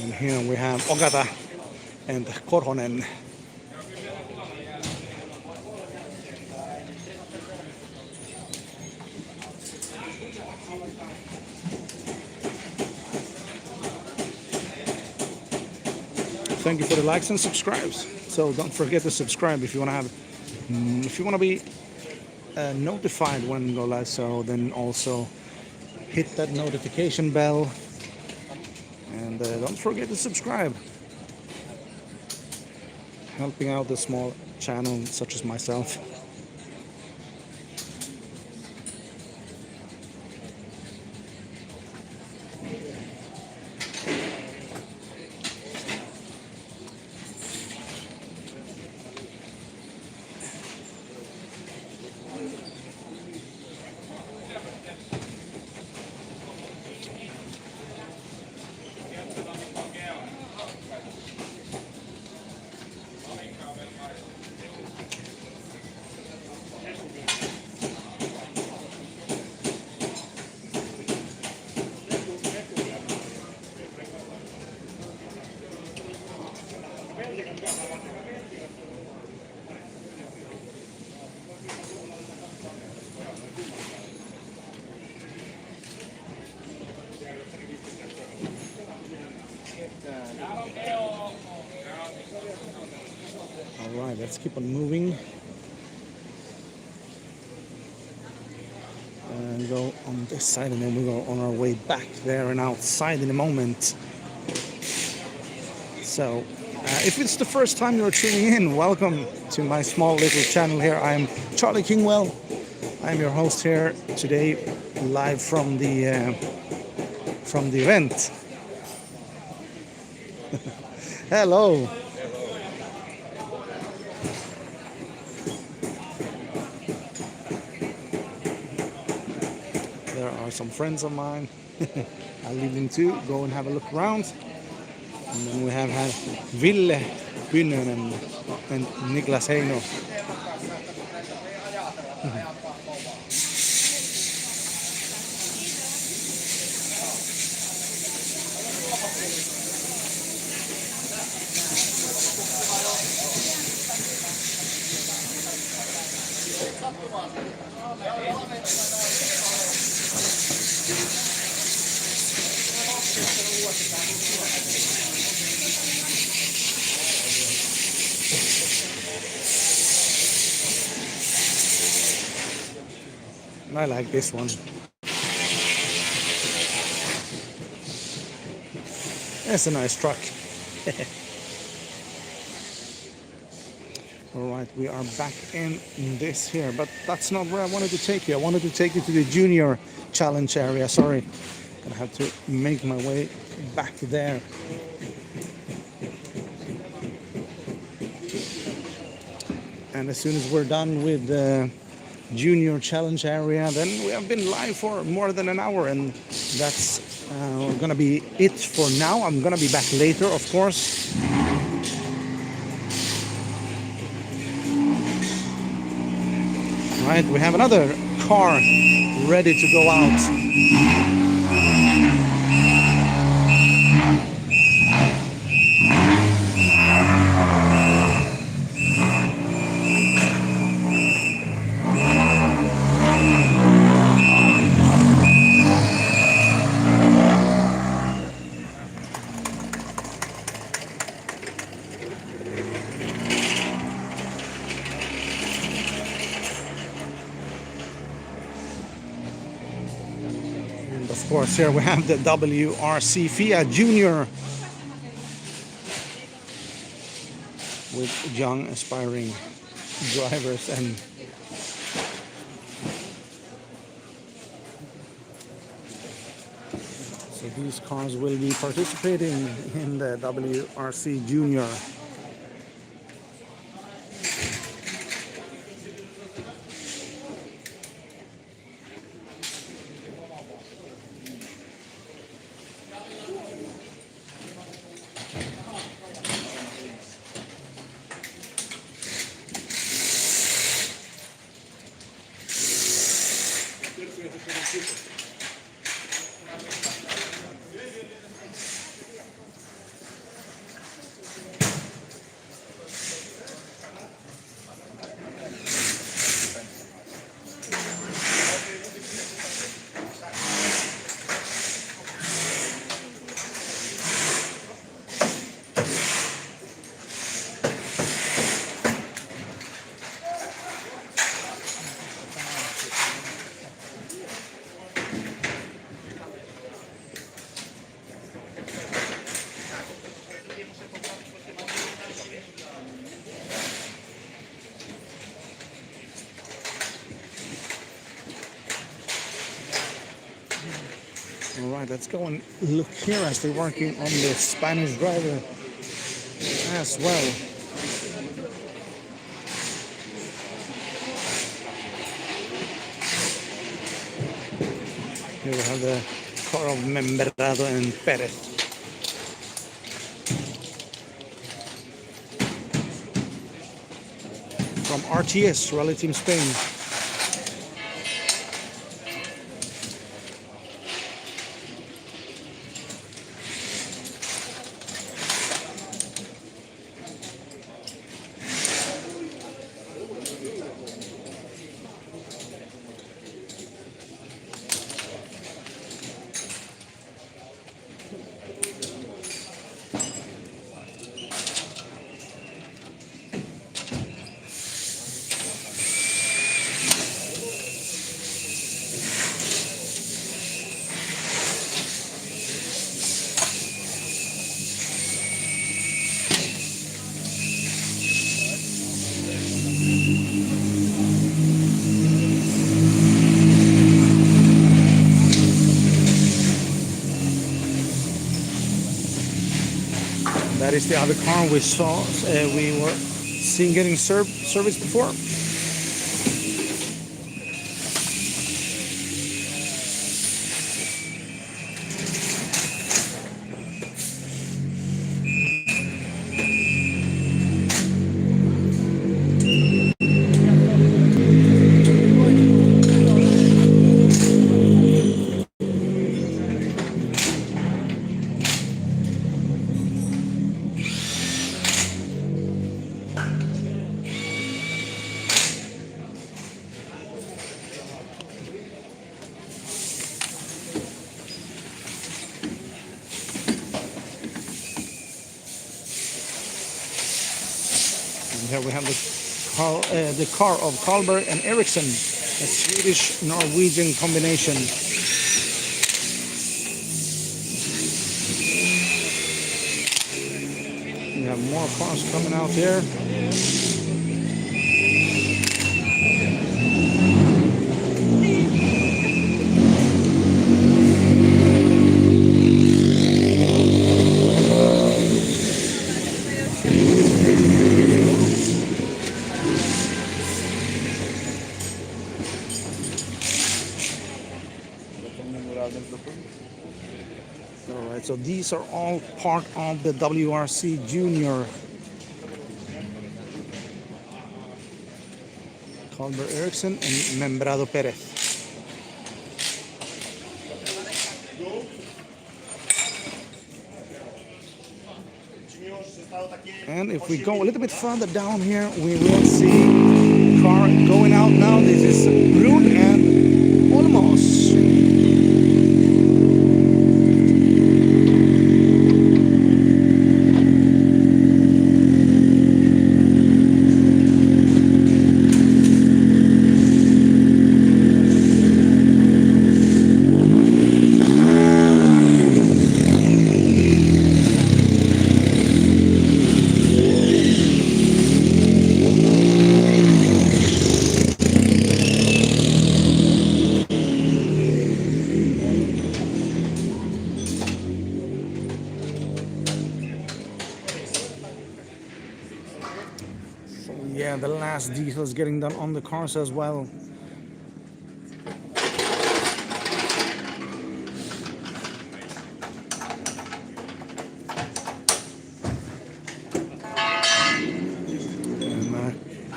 And here we have Ogata and Korhonen. Thank you for the likes and subscribes. So don't forget to subscribe if you want to have, if you want to be notified when we go live. So then also hit that notification bell. And don't forget to subscribe. Helping out a small channel such as myself. All right, let's keep on moving and go on this side, and then we go on our way back there and outside in a moment. So if it's the first time you're tuning in, welcome to my small little channel here. I'm C.Kingwell. I'm your host here today, live from the event. Hello. There are some friends of mine. I'll leave them to go and have a look around. And then we have had Ville Pynnönen and Niklas Heino. I like this one. That's a nice truck. All right, we are back in this here, but that's not where I wanted to take you. I wanted to take you to the junior challenge area. Sorry, gonna have to make my way back there. And as soon as we're done with the junior challenge area, then we have been live for more than an hour, and that's gonna be it for now. I'm gonna be back later, of course. Right, we have another car ready to go out. Of course, here we have the WRC FIA Junior with young aspiring drivers, and so these cars will be participating in the WRC Junior. All right, let's go and look here as they're working on the Spanish driver as well. Here we have the car of Memberado and Perez. From RTS, Rally Team Spain. That is the other car we saw. We were seeing getting service before. Here we have the car of Karlberg and Eriksson, a Swedish-Norwegian combination. We have more cars coming out here. All right, so these are all part of the WRC Junior. Colbert Eriksson and Membrado Perez. And if we go a little bit further down here, we will see a car going out now. This is Brun and Olmos. Yeah, the last details getting done on the cars as well. And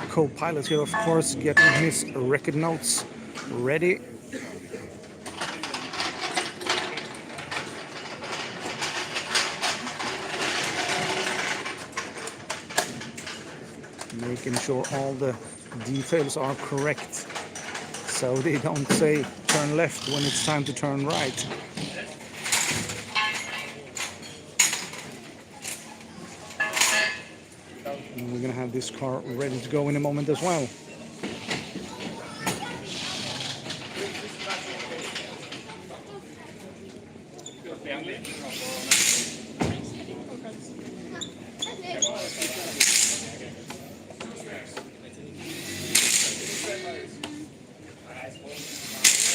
co-pilot here, of course, getting his record notes ready. Making sure all the details are correct, so they don't say turn left when it's time to turn right. And we're gonna have this car ready to go in a moment as well.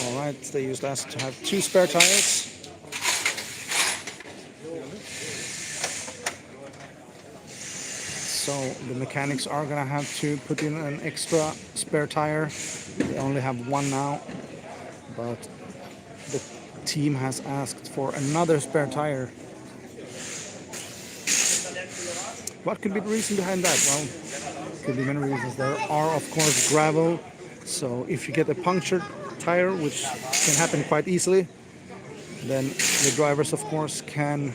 Alright, they used us to have 2 spare tires. So the mechanics are gonna have to put in an extra spare tire. They only have 1 now, but the team has asked for another spare tire. What could be the reason behind that? Well, could be many reasons. There are, of course, gravel. So if you get a punctured tire, which can happen quite easily, then the drivers, of course, can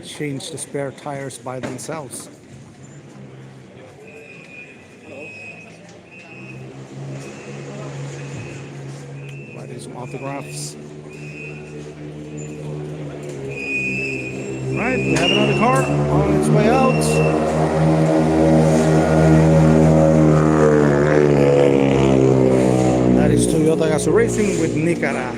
change the spare tires by themselves. Writing some autographs. Right, we have another car on its way out. That is Toyota Gazoo Racing with Nicara.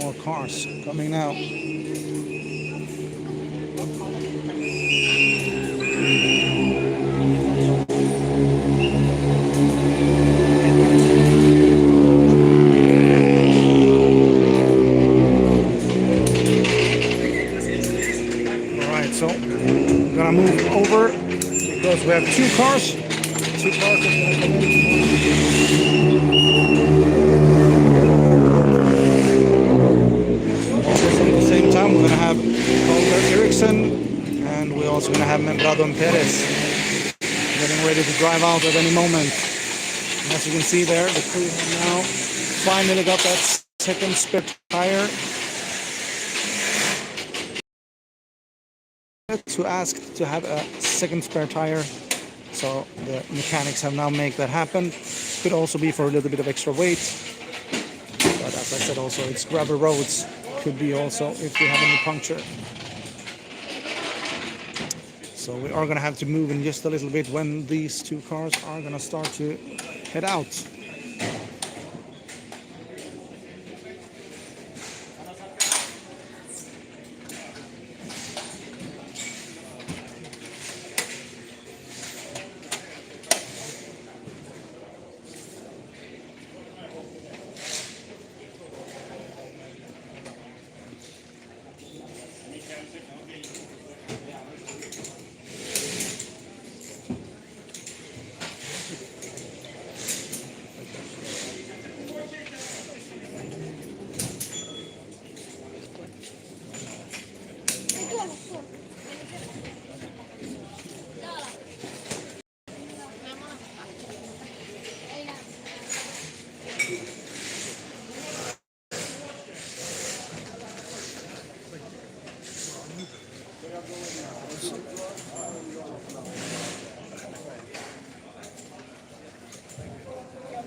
More cars coming now. Move over because we have 2 cars. 2 cars are going to come in. At the same time, we're going to have Colbert Eriksson, and we're also going to have Membrado and Perez getting ready to drive out at any moment. And as you can see there, the crew have now finally got that second spare tire. To ask to have a second spare tire, so the mechanics have now made that happen. Could also be for a little bit of extra weight, but as I said, also it's gravel roads. Could be also if you have any puncture. So we are going to have to move in just a little bit when these 2 cars are going to start to head out.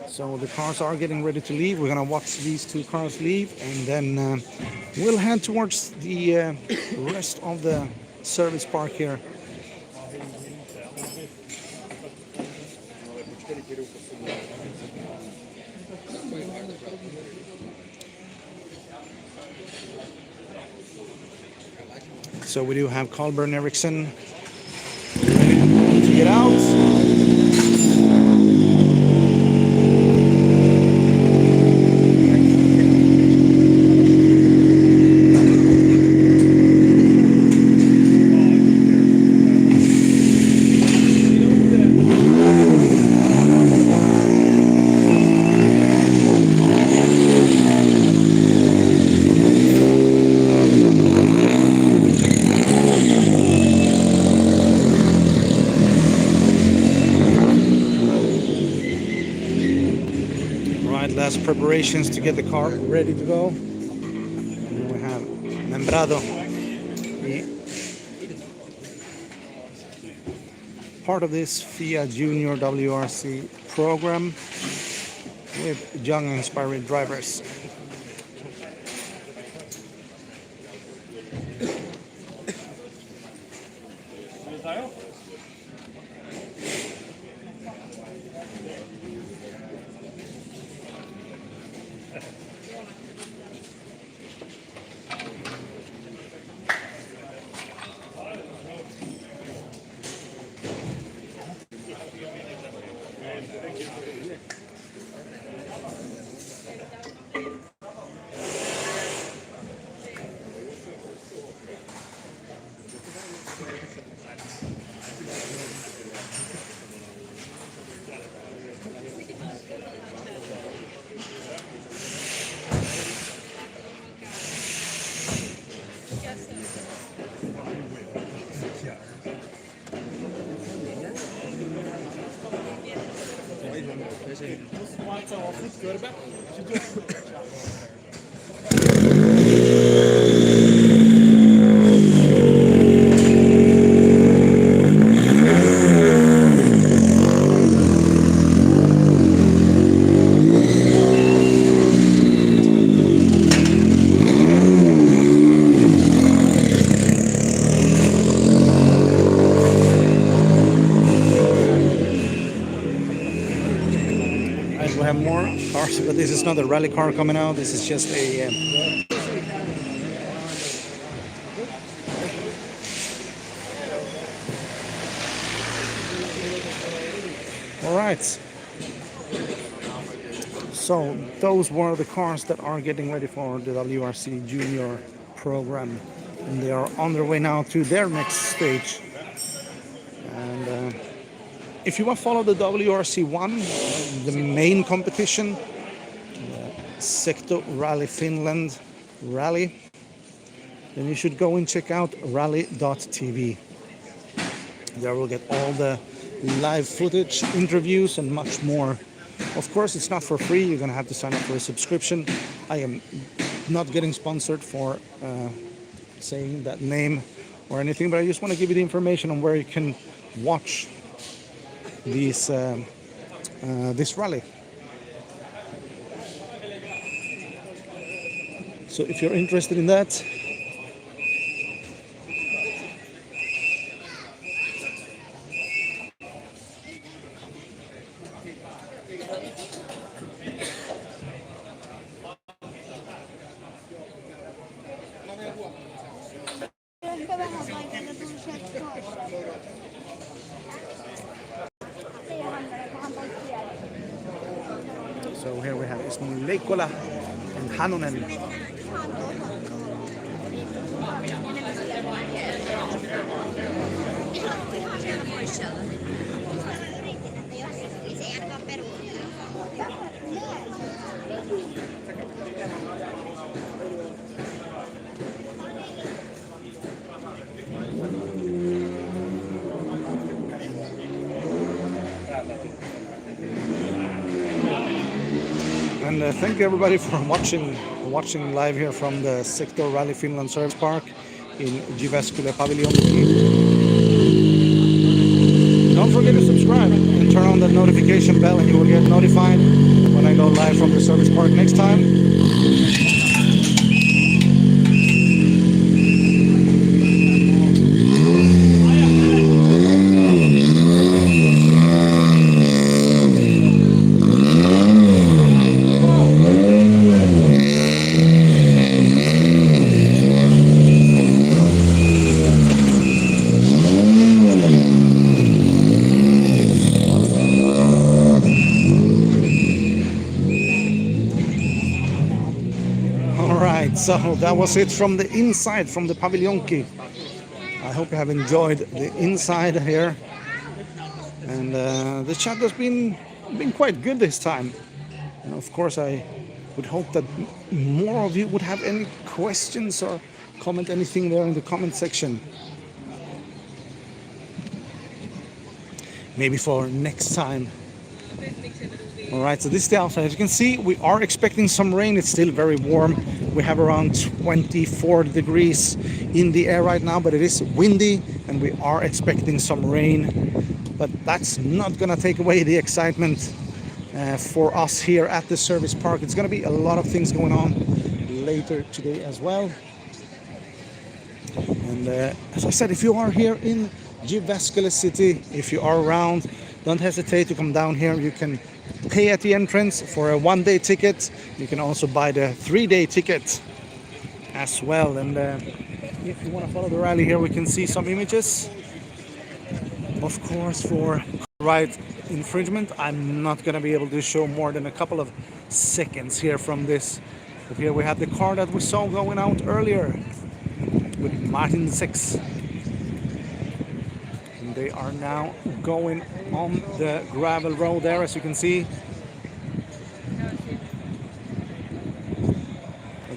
So the cars are getting ready to leave. We're gonna watch these two cars leave, and then we'll head towards the rest of the service park here. So we do have Colburn Ericsson ready to get out. Last preparations to get the car ready to go. And we have Membrado, part of this FIA Junior WRC program with young and inspiring drivers. We have more cars, but this is not a rally car coming out. This is just a all right. So those were the cars that are getting ready for the WRC Junior program, and they are on their way now to their next stage. And if you want to follow the WRC1, the main competition, Secto Rally Finland rally, then you should go and check out rally.tv. There we'll get all the live footage, interviews, and much more. Of course, it's not for free. You're going to have to sign up for a subscription. I am not getting sponsored for saying that name or anything, but I just want to give you the information on where you can watch this rally. So if you're interested in that, so here we have Leikkola and Hanonen. and thank you everybody for watching live here from the Secto Rally Finland Service Park in Jyväskylä Paviljonki. Don't forget to subscribe and turn on the notification bell, and you will get notified when I go live from the service park next time. So that was it from the inside, from the Paviljonki. I hope you have enjoyed the inside here, and the chat has been quite good this time. And of course, I would hope that more of you would have any questions or comment anything there in the comment section. Maybe for next time. All right, so this is the outside. As you can see, we are expecting some rain. It's still very warm. We have around 24 degrees in the air right now, but it is windy and we are expecting some rain. But that's not gonna take away the excitement for us here at the service park. It's gonna be a lot of things going on later today as well. And as I said, if you are here in Jyväskylä city, if you are around, don't hesitate to come down here. You can pay at the entrance for a one-day ticket. You can also buy the 3-day ticket as well. And if you want to follow the rally here, we can see some images. Of course, for copyright infringement, I'm not going to be able to show more than a couple of seconds here from this. But here we have the car that we saw going out earlier with Martin 6. They are now going on the gravel road there, as you can see.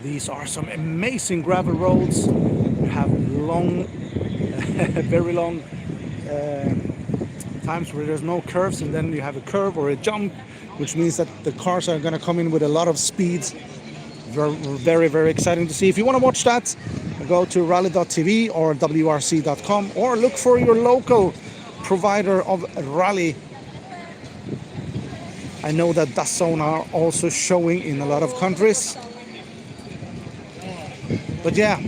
These are some amazing gravel roads. You have long, very long times where there's no curves, and then you have a curve or a jump, which means that the cars are going to come in with a lot of speed. Very, very exciting to see. If you want to watch that, go to rally.tv or WRC.com, or look for your local provider of rally. I know that DAZN are also showing in a lot of countries. But yeah,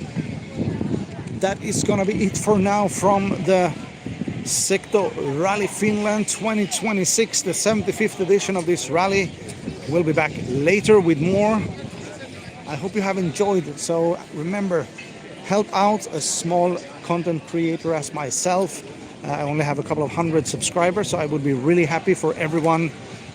that is gonna be it for now from the Secto Rally Finland 2026, the 75th edition of this rally. We'll be back later with more. I hope you have enjoyed it. So remember, help out a small content creator as myself. I only have a couple of hundred subscribers, so I would be really happy for everyone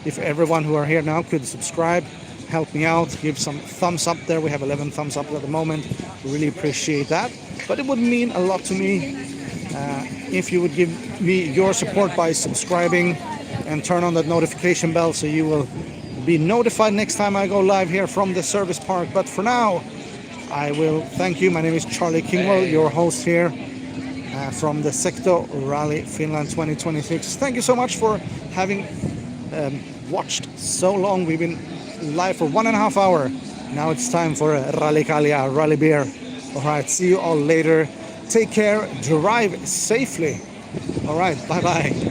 if everyone who are here now could subscribe, help me out, give some thumbs up there. We have 11 thumbs up at the moment. Really appreciate that. But it would mean a lot to me if you would give me your support by subscribing and turn on that notification bell so you will be notified next time I go live here from the service park. But for now, I will thank you. My name is C.Kingwell, your host here from the Secto Rally Finland 2026. Thank you so much for having watched so long. We've been live for 1.5 hours. Now it's time for a Rally Kalia, Rally Beer. All right, see you all later. Take care, drive safely. All right, bye-bye.